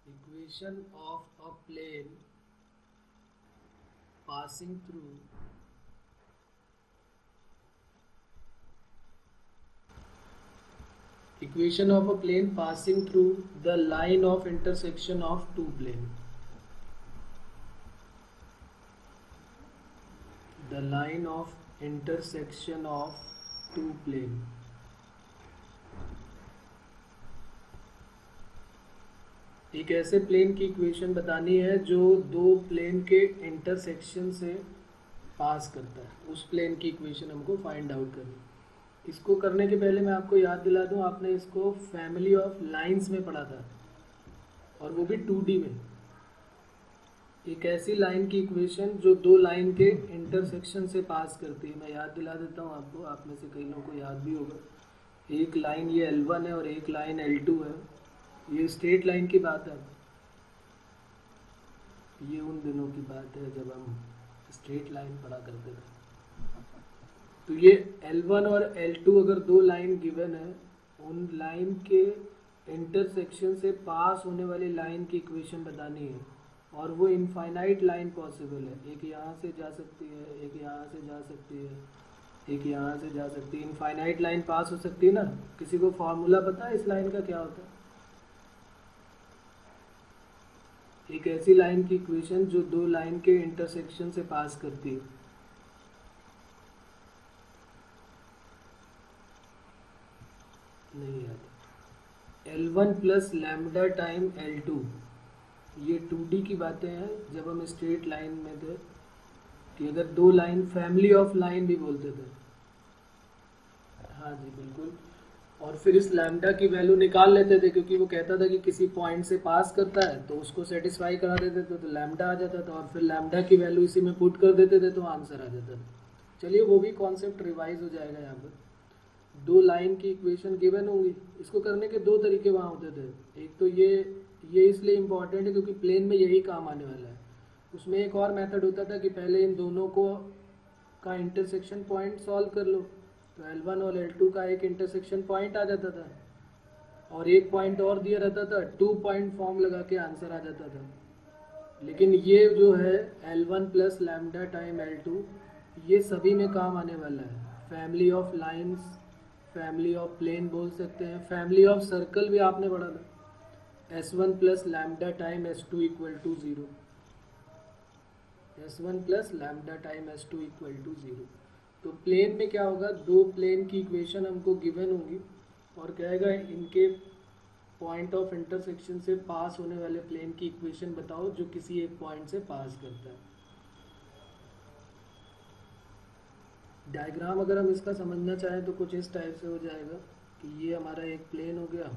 Equation of a plane passing through equation of a plane passing through the line of intersection of two plane, the line of intersection of two plane। एक ऐसे प्लेन की इक्वेशन बतानी है जो दो प्लेन के इंटरसेक्शन से पास करता है, उस प्लेन की इक्वेशन हमको फाइंड आउट करनी है। इसको करने के पहले मैं आपको याद दिला दूं, आपने इसको फैमिली ऑफ लाइंस में पढ़ा था, और वो भी 2D में। एक ऐसी लाइन की इक्वेशन जो दो लाइन के इंटरसेक्शन से पास करती है। मैं याद दिला देता हूँ आपको, आप में से कई लोगों को याद भी होगा। एक लाइन ये L1 है और एक लाइन L2 है। ये स्ट्रेट लाइन की बात है, ये उन दिनों की बात है जब हम स्ट्रेट लाइन पढ़ा करते थे। तो ये L1 और L2 अगर दो लाइन गिवन है, उन लाइन के इंटरसेक्शन से पास होने वाली लाइन की इक्वेशन बतानी है, और वो इनफाइनाइट लाइन पॉसिबल है। एक यहाँ से जा सकती है, एक यहाँ से जा सकती है, एक यहाँ से जा सकती है। इनफाइनाइट लाइन पास हो सकती है ना। किसी को फॉर्मूला पता है इस लाइन का क्या होता है? एक ऐसी लाइन की इक्वेशन जो दो लाइन के इंटरसेक्शन से पास करती है। नहीं याद। L1 plus lambda time L2, ये 2D की बातें हैं जब हम स्ट्रेट लाइन में थे कि अगर दो लाइन, फैमिली ऑफ लाइन भी बोलते थे। हाँ जी बिल्कुल। और फिर इस लैम्डा की वैल्यू निकाल लेते थे क्योंकि वो कहता था कि किसी पॉइंट से पास करता है तो उसको सेटिस्फाई करा देते थे तो लैम्डा आ जाता था, और फिर लैम्डा की वैल्यू इसी में पुट कर देते थे तो आंसर आ जाता था। चलिए वो भी कॉन्सेप्ट रिवाइज हो जाएगा। यहाँ पर दो लाइन की इक्वेशन गिवन होंगी, इसको करने के दो तरीके वहाँ होते थे। एक तो ये इसलिए इम्पॉर्टेंट है क्योंकि प्लेन में यही काम आने वाला है। उसमें एक और मेथड होता था कि पहले इन दोनों को का इंटरसेक्शन पॉइंट सॉल्व कर लो, तो L1 और L2 का एक इंटरसेक्शन पॉइंट आ जाता था और एक पॉइंट और दिया रहता था, 2 पॉइंट फॉर्म लगा के आंसर आ जाता था। लेकिन ये जो है L1 plus lambda time L2, ये सभी में काम आने वाला है। Family of lines, family of plane बोल सकते हैं, फैमिली ऑफ सर्कल भी आपने पढ़ा था। S1 plus lambda time S2 equal to 0, S1 plus lambda time S2 equal to 0। तो प्लेन में क्या होगा, दो प्लेन की इक्वेशन हमको गिवन होंगी और कहेगा इनके पॉइंट ऑफ इंटरसेक्शन से पास होने वाले प्लेन की इक्वेशन बताओ जो किसी एक पॉइंट से पास करता है। डायग्राम अगर हम इसका समझना चाहें तो कुछ इस टाइप से हो जाएगा कि ये हमारा एक प्लेन हो गया,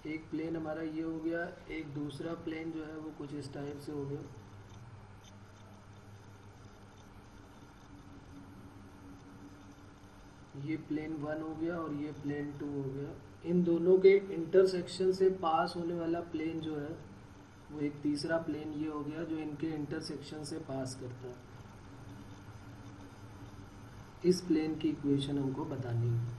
एक प्लेन हमारा ये हो गया, एक दूसरा प्लेन जो है वो कुछ इस टाइप से हो गया। ये प्लेन 1 हो गया और ये प्लेन 2 हो गया। इन दोनों के इंटरसेक्शन से पास होने वाला प्लेन जो है वो एक तीसरा प्लेन ये हो गया जो इनके इंटरसेक्शन से पास करता है। इस प्लेन की इक्वेशन हमको बतानी है।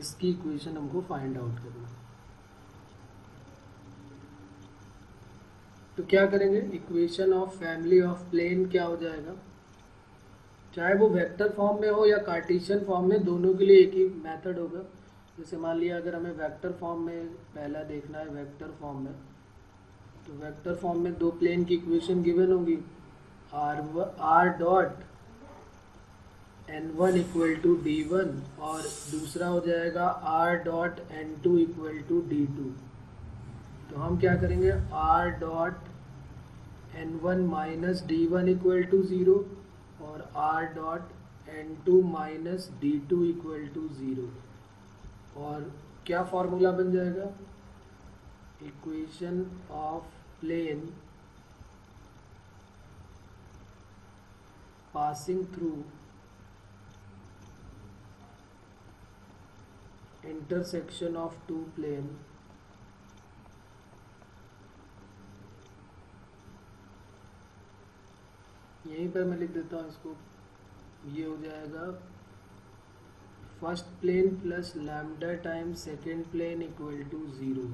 इसकी इक्वेशन हमको फाइंड आउट करना है। तो क्या करेंगे, equation of family of plane क्या हो जाएगा, चाहे वो वेक्टर फॉर्म में हो या कार्टेशियन फॉर्म में, दोनों के लिए एक ही मेथड होगा। जैसे मान लिया अगर हमें वेक्टर फॉर्म में पहला देखना है, वेक्टर फॉर्म में, तो वेक्टर फॉर्म में दो प्लेन की इक्वेशन गिवन होगी, r dot n1 equal to d1 और दूसरा हो जाएगा r dot n2 equal to d2। तो हम क्या करेंगे, r dot n1 minus d1 equal to 0 और r dot n2 minus d2 equal to 0। और क्या फॉर्मूला बन जाएगा, equation of plane passing through intersection of two plane यहीं पर मैं लिख देता हूँ इसको। ये हो जाएगा first plane plus lambda time second plane equal to 0।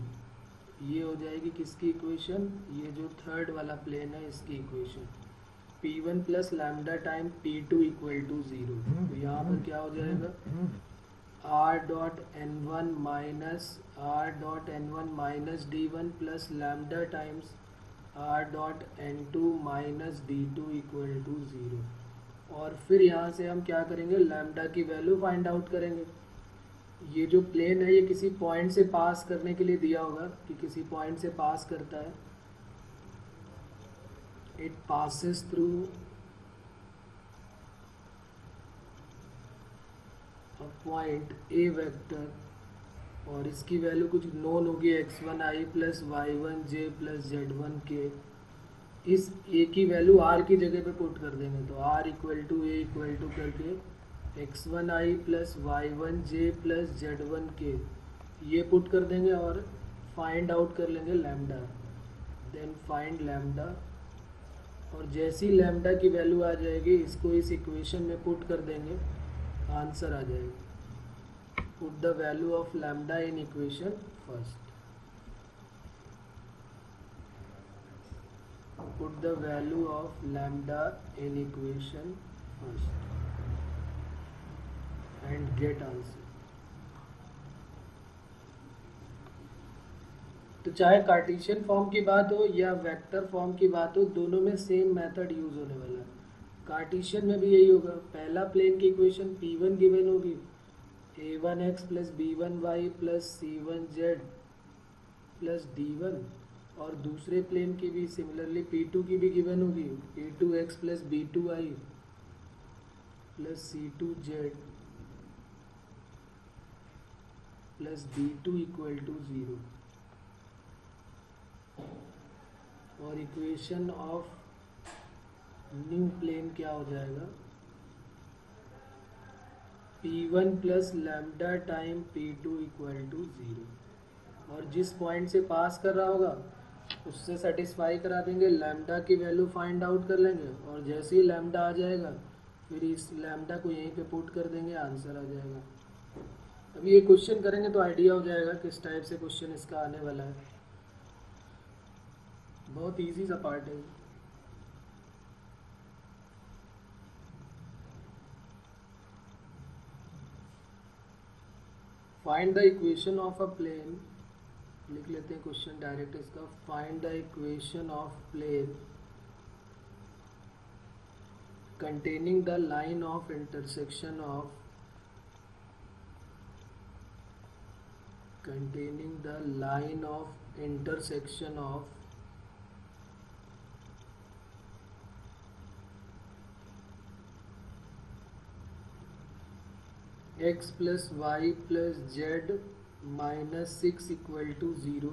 ये हो जाएगी किसकी इक्वेशन, ये जो थर्ड वाला प्लेन है इसकी equation. P1 plus lambda time P2 equal to 0। तो यहाँ पर क्या हो जाएगा, r dot n1 minus d1 plus lambda times r dot n2 minus d2 equal to 0। और फिर यहाँ से हम क्या करेंगे, लैम्डा की वैल्यू फाइंड आउट करेंगे। ये जो प्लेन है ये किसी पॉइंट से पास करने के लिए दिया होगा कि किसी पॉइंट से पास करता है, it passes through a point a vector, और इसकी वैल्यू कुछ नोन होगी x1i plus y1j plus z1k। इस a की वैल्यू r की जगह पे पुट कर देंगे, तो r equal to a equal to करके x1i plus y1j plus z1k ये पुट कर देंगे और फाइंड आउट कर लेंगे लैम्डा। देन फाइंड लैम्डा, और जैसी लैम्डा की वैल्यू आ जाएगी इसको इस इक्वेशन में पुट कर देंगे, आंसर आ जाएगा। Put the value of lambda in equation first, put the value of lambda in equation first and get answer. तो चाहे कार्टेशियन फॉर्म की बात हो या वेक्टर फॉर्म की बात हो, दोनों में सेम मेथड यूज होने वाला है। कार्टेशियन में भी यही होगा, पहला प्लेन की इक्वेशन P1 गिवन होगी a1x plus b1y plus c1z plus d1, और दूसरे प्लेन की भी सिमिलरली P2 की भी गिवन होगी a2x plus b2y plus c2z plus d2 equal to 0। और इक्वेशन ऑफ न्यू प्लेन क्या हो जाएगा, P1 plus lambda time P2 equal to 0। और जिस पॉइंट से पास कर रहा होगा उससे सेटिस्फाई करा देंगे, लैम्डा की वैल्यू फाइंड आउट कर लेंगे, और जैसे ही लैम्डा आ जाएगा फिर इस लैम्डा को यहीं पे पुट कर देंगे, आंसर आ जाएगा। अभी ये क्वेश्चन करेंगे तो आइडिया हो जाएगा किस टाइप से क्वेश्चन इसका आने वाला है। बहुत इजी सा पार्ट है। Find the equation of a plane, लिख लेते हैं क्वेश्चन डायरेक्ट इसका। Find the equation of plane containing the line of intersection of x plus y plus z minus 6 equal to 0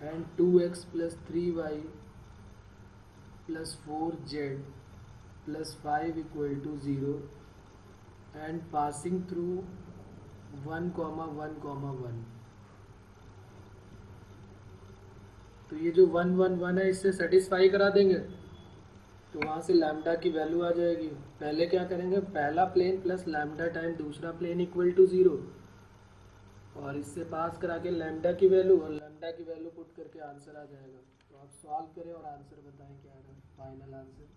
and 2x plus 3y plus 4z plus 5 equal to 0 and passing through 1, 1, 1। तो ये जो 1, 1, 1 है इससे सेटिस्फाई करा देंगे तो वहाँ से लैम्डा की वैल्यू आ जाएगी। पहले क्या करेंगे, पहला प्लेन प्लस लैम्डा टाइम दूसरा प्लेन इक्वल टू 0, और इससे पास करा के लैम्डा की वैल्यू और लैम्डा की वैल्यू पुट करके आंसर आ जाएगा। तो आप सॉल्व करें और आंसर बताएं क्या है फाइनल आंसर।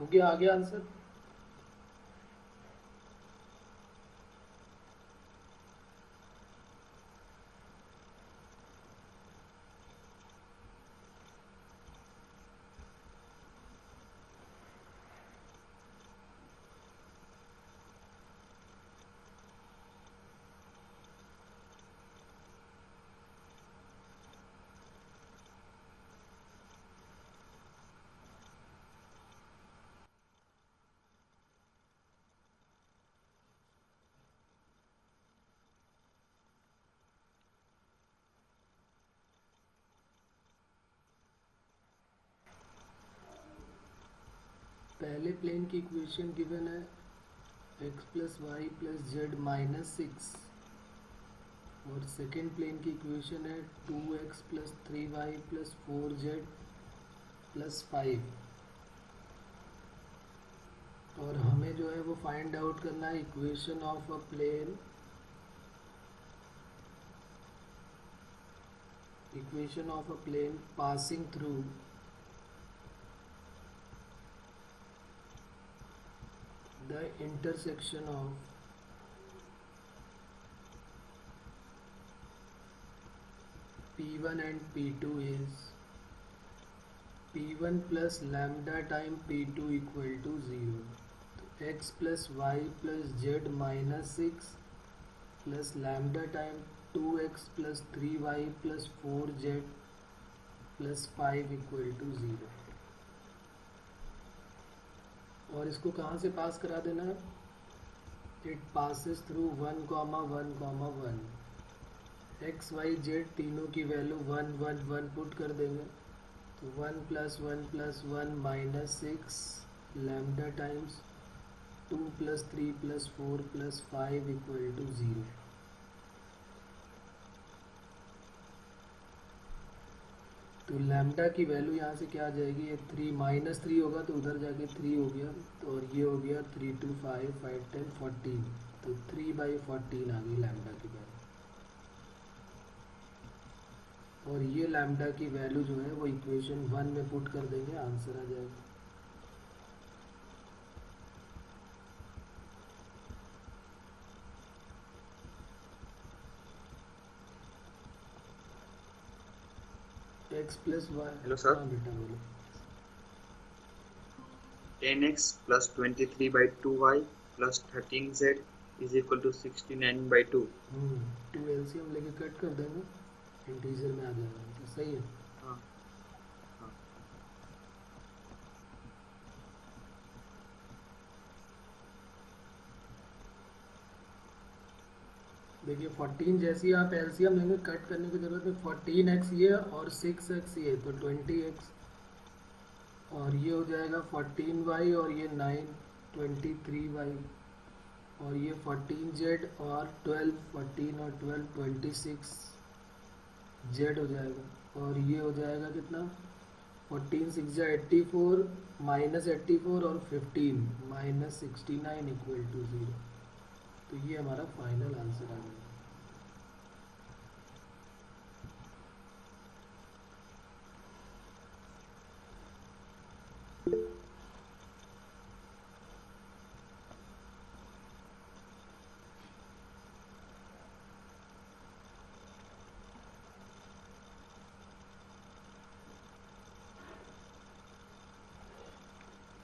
हो गया, आ गया आंसर। पहले प्लेन की इक्वेशन गिवन है x plus y plus z minus six, और सेकेंड प्लेन की इक्वेशन है 2x plus 3y plus 4z plus 5, और हमें जो है वो फाइंड आउट करना है equation of a plane, equation of a plane passing through the intersection of P1 and P2 is P1 plus lambda time P2 equal to 0. तो x plus y plus z minus 6 plus lambda time 2x plus 3y plus 4z plus 5 equal to 0. और इसको कहाँ से पास करा देना है? It passes through 1, 1, 1, x y z तीनों की वैल्यू 1, 1, 1 पुट कर देंगे, तो 1 plus 1 plus 1 minus 6 lambda times 2 plus 3 plus 4 plus 5 equal to 0। तो लैम्डा की वैल्यू यहाँ से क्या आ जाएगी? ये 3 माइनस 3 होगा तो उधर जाके 3 हो गया, तो और ये हो गया 3 2 5 5 10 14, तो 3/14 आ गई लैम्डा की वैल्यू। और ये लैम्डा की वैल्यू जो है वो इक्वेशन 1 में पुट कर देंगे, आंसर आ जाएगा। x plus y. Hello sir. हाँ बेटा बोलो। 10x plus 23/2y plus 13z is equal to 69/2। 2 LCM लेके कट कर देंगे, इंटीजर में आ जाएगा आंसर। सही है। हाँ हाँ। देखिए 14 जैसी आप एलसीएम लेंगे, कट करने की जरूरत है। 14x ये और 6x ये, तो 20x, और ये हो जाएगा 14y और ये 9 23y, और ये 14z और 12 14 और 12 26z हो जाएगा, और ये हो जाएगा कितना? 14 6 84 माइनस 84 और 15 माइनस 69 इक्वल टू 0। तो ये हमारा फाइनल आंसर आ गया।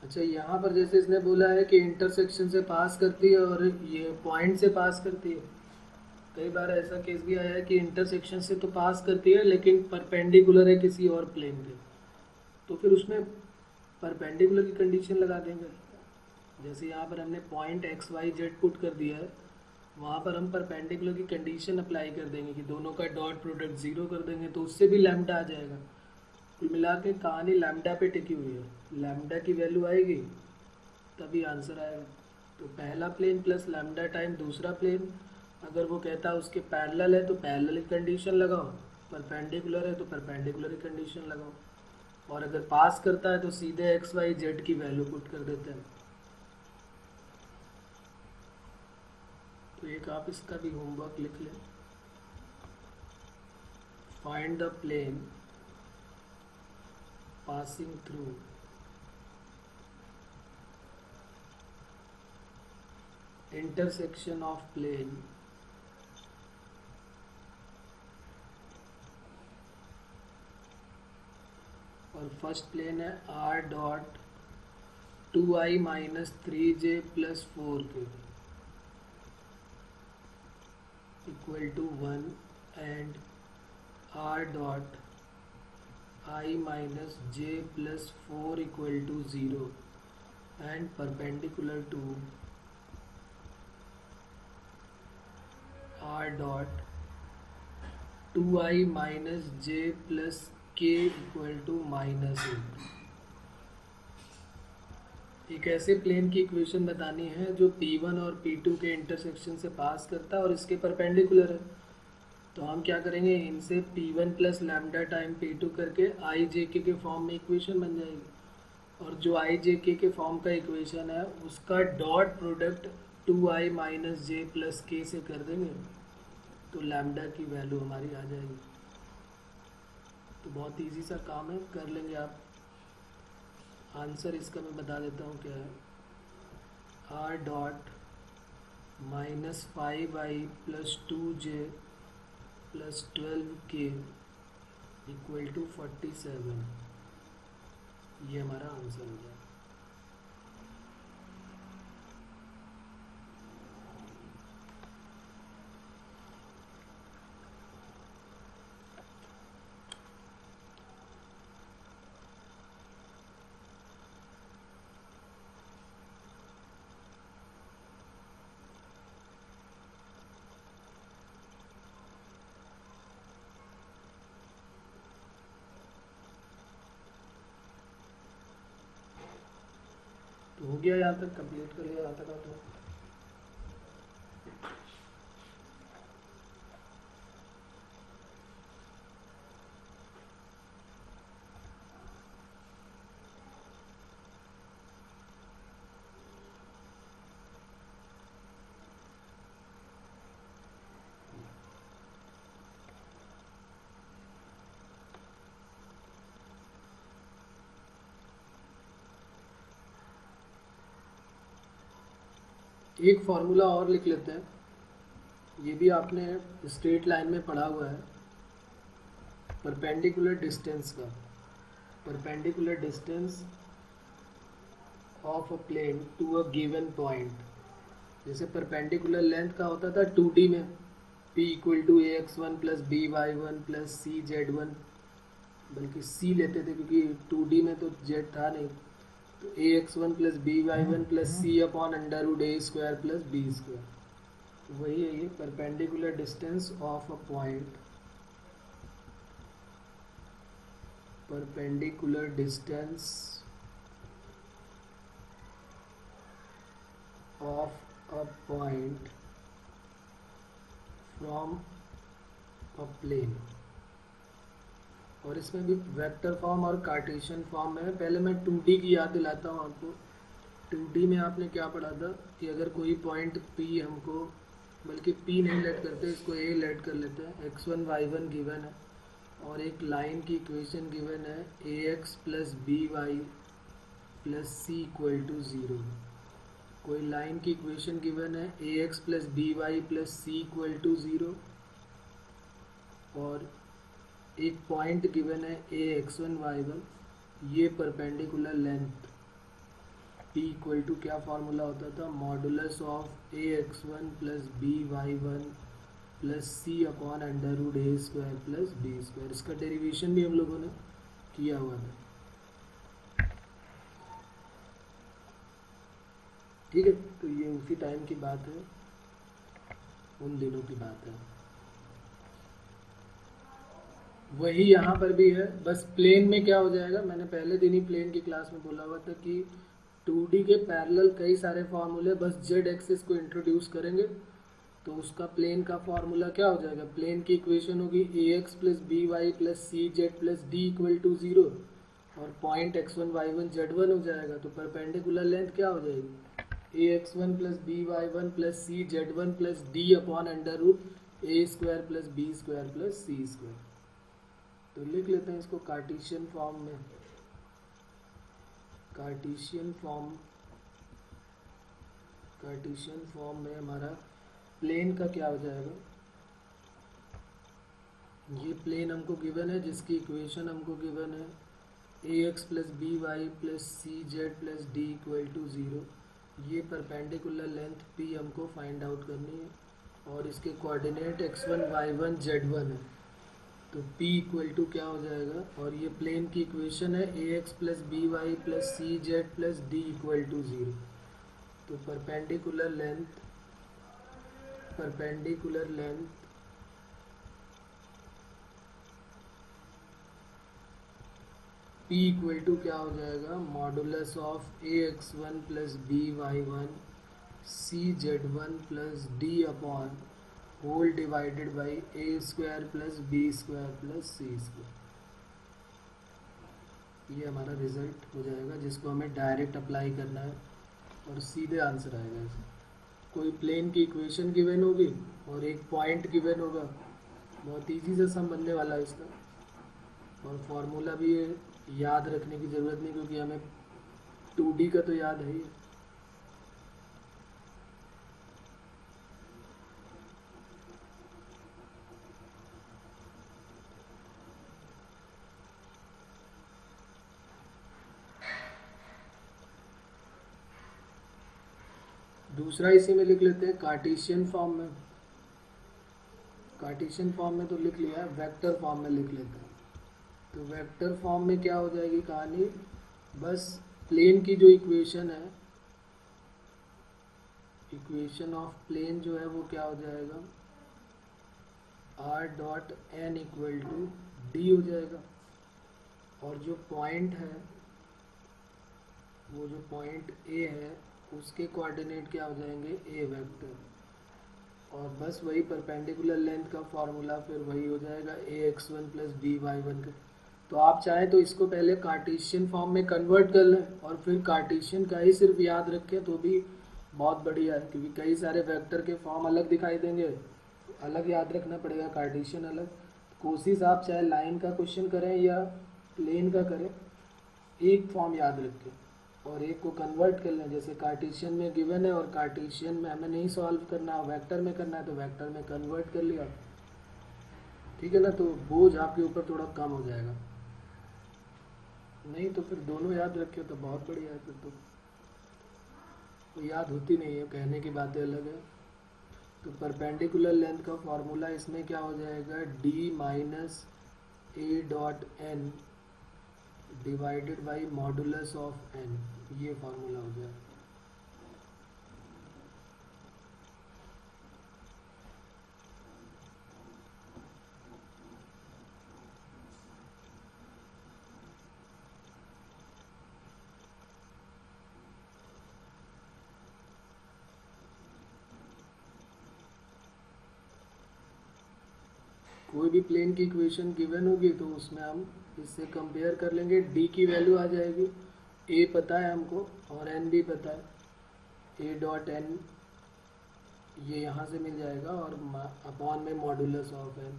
अच्छा, यहाँ पर जैसे इसने बोला है कि इंटरसेक्शन से पास करती है और ये पॉइंट से पास करती है। कई बार ऐसा केस भी आया है कि इंटरसेक्शन से तो पास करती है लेकिन परपेंडिकुलर है किसी और प्लेन के, तो फिर उसमें परपेंडिकुलर की कंडीशन लगा देंगे। जैसे यहाँ पर हमने point x y z put कर दिया है, वहाँ पर हम परपेंडिकुलर की कंडीशन अप्लाई कर देंगे कि दोनों का डॉट प्रोडक्ट 0 कर देंगे, तो उससे भी लैम्डा आ जाएगा। कुल मिला के कहानी लैम्डा पे टिकी हुई है। लैम्डा की वैल्यू आएगी तभी आंसर आएगा। तो पहला प्लेन प्लस लैम्डा टाइम दूसरा प्लेन, अगर वो कहता है उसके पैरेलल है तो पैरेलल की कंडीशन लगाओ, परपेंडिकुलर है तो परपेंडिकुलर की कंडीशन लगाओ, और अगर पास करता है तो सीधे एक्स वाई जेड की वैल्यू पुट कर देते हैं। तो एक आप इसका भी होमवर्क लिख लें। Find the plane passing through intersection of plane और फर्स्ट प्लेन है are dot 2i minus 3j plus 4k equal to 1 and r dot I minus j plus 4 equal to 0 and perpendicular to R dot 2i minus j plus k equal to minus 8। एक ऐसे प्लेन की इक्वेशन बतानी है जो P1 और P2 के इंटरसेक्शन से पास करता है और इसके परपेंडिकुलर है। तो हम क्या करेंगे, इनसे P1 plus lambda time P2 करके आई जे के फॉर्म में इक्वेशन बन जाएगी। और जो आई जे के फॉर्म का इक्वेशन है उसका dot product 2i minus J plus के से कर देंगे तो लैम्डा की वैल्यू हमारी आ जाएगी। तो बहुत इजी सा काम है, कर लेंगे आप। आंसर इसका मैं बता देता हूँ क्या है। Are dot minus 5i plus 2j plus 12k equal to 47, ये हमारा आंसर हो गया। तो हो गया, यहाँ तक कंप्लीट कर लिया, यहाँ तक आता है। एक फॉर्मूला और लिख लेते हैं, ये भी आपने स्ट्रेट लाइन में पढ़ा हुआ है। परपेंडिकुलर डिस्टेंस का, perpendicular distance of a plane to a given point. जैसे परपेंडिकुलर लेंथ का होता था 2D में, p equal to ax1 plus by1 plus cz1, बल्कि c लेते थे क्योंकि 2D में तो z था नहीं, तो ax1 plus by1 plus c upon under root a square plus b square. वही है ये perpendicular distance of a point, perpendicular distance of a point from a plane. और इसमें भी वेक्टर फॉर्म और कार्टेशियन फॉर्म है। पहले मैं 2D की याद दिलाता हूँ आपको। 2D में आपने क्या पढ़ा था कि अगर कोई पॉइंट P हमको, बल्कि P नहीं लेट करते, इसको A लेट कर लेते हैं, x1 y1 गिवन है और एक लाइन की इक्वेशन गिवन है ax plus by plus c equal to 0। कोई लाइन की इक्वेशन गिवन है ax plus by plus c equal to 0 और एक पॉइंट गिवन है ax1 y1, ये perpendicular length p equal to क्या फार्मूला होता था, modulus of ax1 plus by1 plus c upon under root a square plus b square. इसका डेरिवेशन भी हम लोगों ने किया हुआ था, ठीक है। तो ये उसी टाइम की बात है, उन दिनों की बात है। वही यहाँ पर भी है, बस प्लेन में क्या हो जाएगा, मैंने पहले दिन ही प्लेन की क्लास में बोला हुआ था कि 2D के पैरेलल कई सारे फार्मूले, बस जेड एक्सिस को इंट्रोड्यूस करेंगे तो उसका प्लेन का फार्मूला क्या हो जाएगा। प्लेन की इक्वेशन होगी ax plus by plus C Z plus d equal to 0 और पॉइंट x1 y1 z1 हो जाएगा। तो परपेंडिकुलर लेंथ क्या हो जाएगी, ax1 plus by1 plus c z1 plus d upon under root a square plus b square plus c square. तो लिख लेते हैं इसको कार्टेशियन फॉर्म में। कार्टेशियन फॉर्म कार्टेशियन फॉर्म में हमारा प्लेन का क्या हो जाएगा, ये प्लेन हमको गिवन है जिसकी इक्वेशन हमको गिवन है ax plus B Y plus C Z plus d equal to 0। ये परपेंडिकुलर लेंथ p हमको फाइंड आउट करनी है और इसके कोऑर्डिनेट x1 y1 z1 है। तो p इक्वल टू क्या हो जाएगा, और ये प्लेन की इक्वेशन है ax plus B Y plus C Z plus d equal to 0। तो perpendicular length p equal to क्या हो जाएगा, modulus of ax1 plus by1 cz1 plus d upon whole divided by a square plus b square plus c square. ये हमारा रिजल्ट हो जाएगा जिसको हमें डायरेक्ट अप्लाई करना है और सीधे आंसर आएगा। इसमें कोई प्लेन की इक्वेशन गिवन होगी और एक पॉइंट गिवन होगा, बहुत इजी से सम बनने वाला है इसका। और फॉर्मूला भी याद रखने की ज़रूरत नहीं क्योंकि हमें 2D का तो याद है ही। दूसरा इसी में लिख लेते हैं कार्टेशियन फॉर्म में। कार्टेशियन फॉर्म में तो लिख लिया, वेक्टर फॉर्म में लिख लेते हैं। तो वेक्टर फॉर्म में क्या हो जाएगी कहानी, बस प्लेन की जो इक्वेशन है, इक्वेशन ऑफ प्लेन जो है वो क्या हो जाएगा, r dot n equal to d हो जाएगा। और जो पॉइंट है वो जो पॉइंट A है उसके कोऑर्डिनेट क्या हो जाएंगे a वेक्टर। और बस वही परपेंडिकुलर लेंथ का फॉर्मूला फिर वही हो जाएगा ax1 प्लस by1 का। तो आप चाहें तो इसको पहले कार्टेशियन फॉर्म में कन्वर्ट कर लें और फिर कार्टेशियन का ही सिर्फ याद रखें तो भी बहुत बढ़िया है, क्योंकि कई सारे वेक्टर के फॉर्म अलग दिखाई देंगे, अलग याद रखना पड़ेगा, कार्टेशियन अलग। कोशिश आप चाहे लाइन का क्वेश्चन करें या प्लेन का करें, एक फॉर्म याद रखें और एक को कन्वर्ट कर लें। जैसे कार्टेशियन में गिवन है और कार्टेशियन में हमें नहीं सॉल्व करना, वेक्टर में करना है तो वेक्टर में कन्वर्ट कर लिया, ठीक है ना। तो बोझ आपके ऊपर थोड़ा कम हो जाएगा। नहीं तो फिर दोनों याद रखे तो बहुत बढ़िया है, फिर तो याद होती नहीं है, कहने की बातें अलग है। तो परपेंडिकुलर लेंथ का फॉर्मूला इसमें क्या हो जाएगा, d minus a dot n divided by modulus of n, ये फार्मूला हो जाएगा। कोई भी प्लेन की इक्वेशन गिवन होगी तो उसमें हम इससे कंपेयर कर लेंगे, d की वैल्यू आ जाएगी, a पता है हमको और n भी पता है, a डॉट n ये यहाँ से मिल जाएगा और अपॉन में मॉडुलस ऑफ n।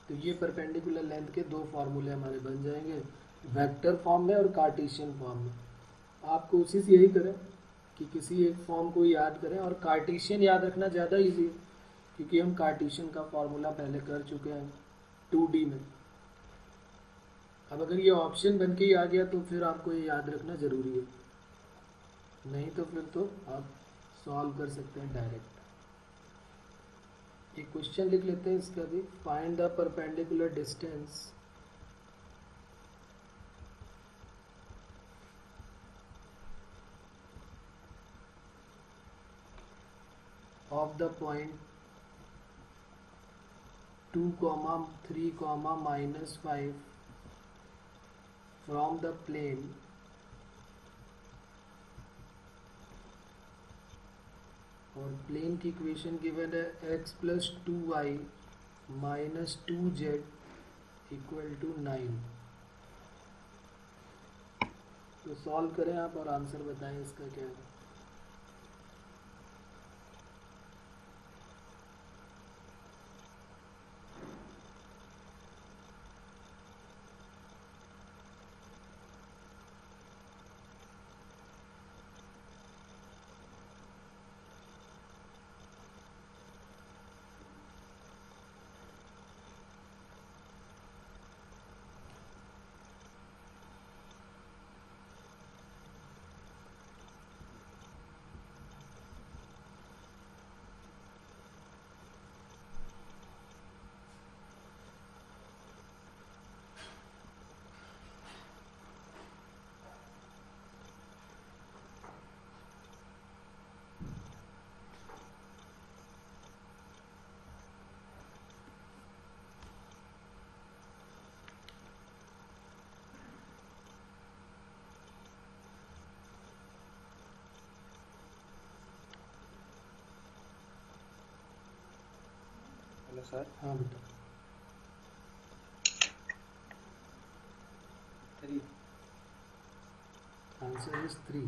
तो ये परपेंडिकुलर लेंथ के दो फार्मूले हमारे बन जाएंगे, वेक्टर फॉर्म में और कार्टेशियन फॉर्म में। आप कोशिश यही करें कि किसी एक फॉर्म को याद करें, और कार्टेशियन याद रखना ज़्यादा इजी है क्योंकि हम कार्टेशियन का फॉर्मूला पहले कर चुके हैं 2D में। अब अगर ये ऑप्शन बन के ही आ गया तो फिर आपको ये याद रखना ज़रूरी है, नहीं तो फिर तो आप सॉल्व कर सकते हैं डायरेक्ट। एक क्वेश्चन लिख लेते हैं इसका भी, find the perpendicular distance of the point 2, 3, -5 from the plane और प्लेन की इक्वेशन गिवन है x plus 2y minus 2z equal to 9। तो सॉल्व करें आप और आंसर बताएं इसका क्या है। Hello sir. हाँ बेटा 3, आंसर इज 3।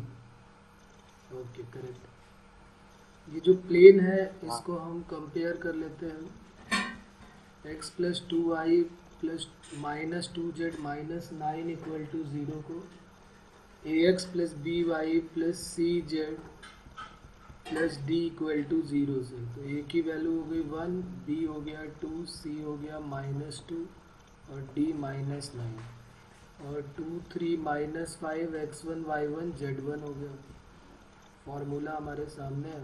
Okay correct. ये जो प्लेन है इसको हम कंपेयर कर लेते हैं। x plus 2y plus minus 2z minus 9 equal to 0 को ax plus by plus cz plus d equal to 0 से। तो a की वैल्यू हो गई 1, b हो गया 2, c हो गया -2 और d -9 और 2 3 -5 x1 y1 z1 हो गया। फॉर्मूला हमारे सामने है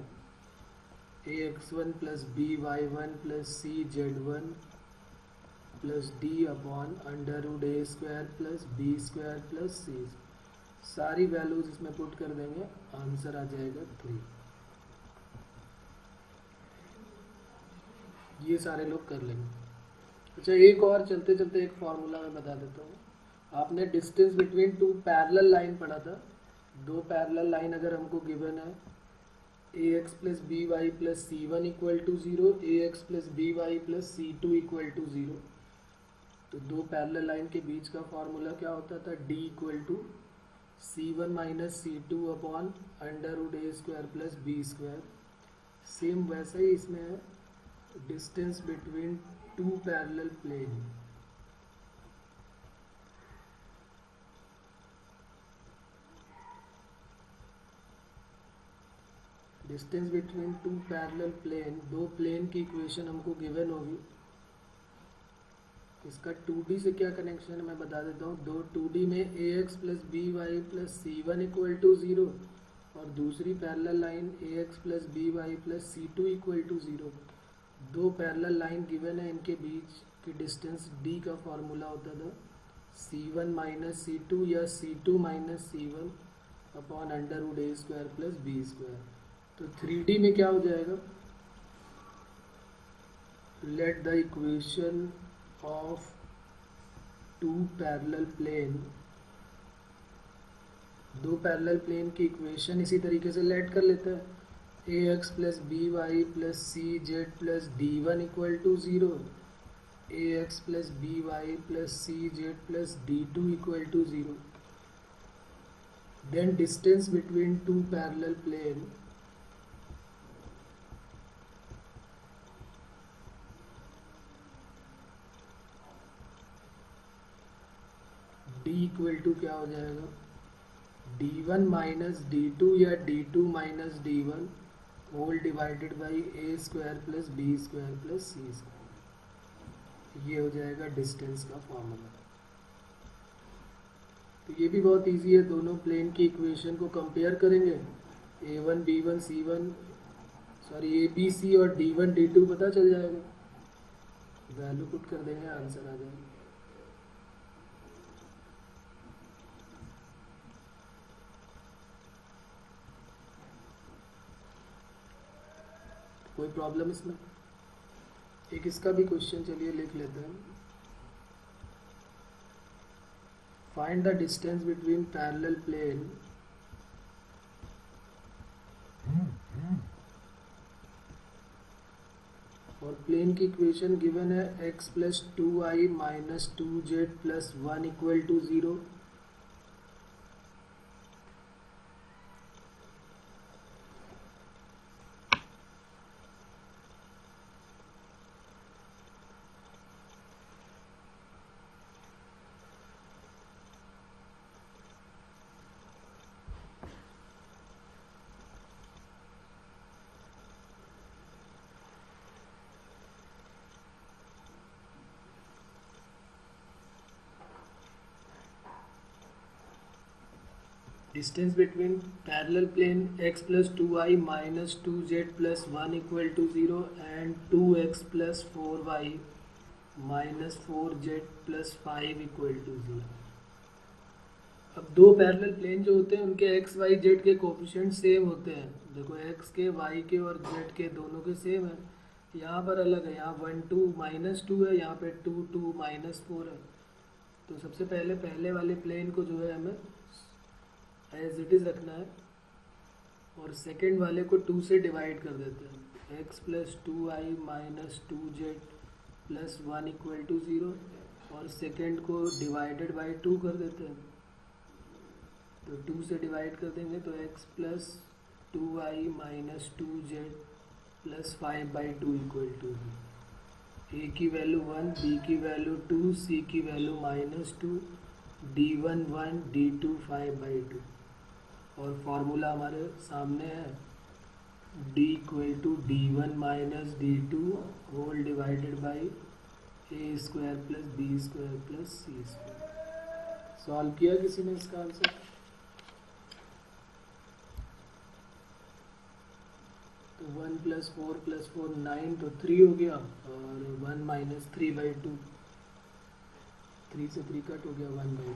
ax1 plus by1 plus cz1 plus d upon √a² plus b² plus c। सारी वैल्यूज इसमें पुट कर देंगे, आंसर आ जाएगा 3। ये सारे लोग कर लेंगे। अच्छा एक और चलते चलते एक फॉर्मूला मैं बता देता हूँ। आपने distance between two parallel line पढ़ा था। दो पैरेलल लाइन अगर हमको गिवन है ax plus B Y plus C one equal to 0, ax plus B Y plus C two equal to 0, तो दो पैरेलल लाइन के बीच का फॉर्मूला क्या होता था? d equal to c1 minus C two upon √a² plus b²। Same वैसा ही इसमें है, distance between two parallel plane. Distance between two parallel plane, दो प्लेन की इक्वेशन हमको गिवन होगी। इसका 2D से क्या कनेक्शन है मैं बता देता हूँ। दो 2D में ax plus B Y plus C one equal to 0 और दूसरी parallel line ax plus B Y plus C two equal to 0। दो पैरेलल लाइन गिवन है, इनके बीच की डिस्टेंस d का फॉर्मूला होता था c1 माइनस सी टू या c2 minus c1 upon √a² plus b²। तो 3D में क्या हो जाएगा? Let the equation of two parallel plane, दो पैरेलल प्लेन की इक्वेशन इसी तरीके से लेट कर लेते हैं। ax plus B Y plus C Z plus d1 equal to 0, ax plus B Y plus C Z plus d2 equal to 0। Then distance between two parallel plane, d equal to क्या हो जाएगा? d1 माइनस d2 या d2 minus d1 whole divided by a² plus b² plus c²। ये हो जाएगा डिस्टेंस का फॉर्मूला। तो ये भी बहुत इजी है, दोनों प्लेन की इक्वेशन को कंपेयर करेंगे। a1 b1 c1 sorry abc और d1 d2 पता चल जाएगा, वैल्यू पुट कर देंगे, आंसर आ जाएगा। कोई प्रॉब्लम इसमें? एक इसका भी क्वेश्चन चलिए लिख लेते हैं। Find the distance between parallel plane और प्लेन की इक्वेशन गिवन है x plus 2y minus 2z plus 1 equal to 0। Distance between parallel plane x plus 2y minus 2z plus 1 equal to 0 and 2x plus 4y minus 4z plus 5 equal to 0। अब दो पैरेलल प्लेन जो होते हैं उनके x y z के कोफिशिएंट सेम होते हैं। देखो x के y के और z के दोनों के सेम है। यहाँ पर अलग है, यहाँ 1 2 माइनस 2 है, यहाँ पे 2 2 माइनस 4 है। तो सबसे पहले वाले प्लेन को जो है हमें एज इट इज़ रखना है और सेकंड वाले को 2 से डिवाइड कर देते हैं। X plus 2i minus 2z plus 1 equal to 0, और सेकेंड को डिवाइडेड बाई 2 कर देते हैं, तो 2 से डिवाइड कर देंगे तो x plus 2i minus 2z plus 5/2 equal to a की वैल्यू 1, b की वैल्यू 2, c की वैल्यू -2, d1 1, d2 5/2, और फार्मूला हमारे सामने है d equal to d1 minus d2 whole divided by a square plus b square plus c square. Solve किया किसी ने इसका आंसर? तो 1 + 4 + 4 9, तो 3 हो गया, और 1 - 3/2, 3 से 3 कट हो गया, 1/2।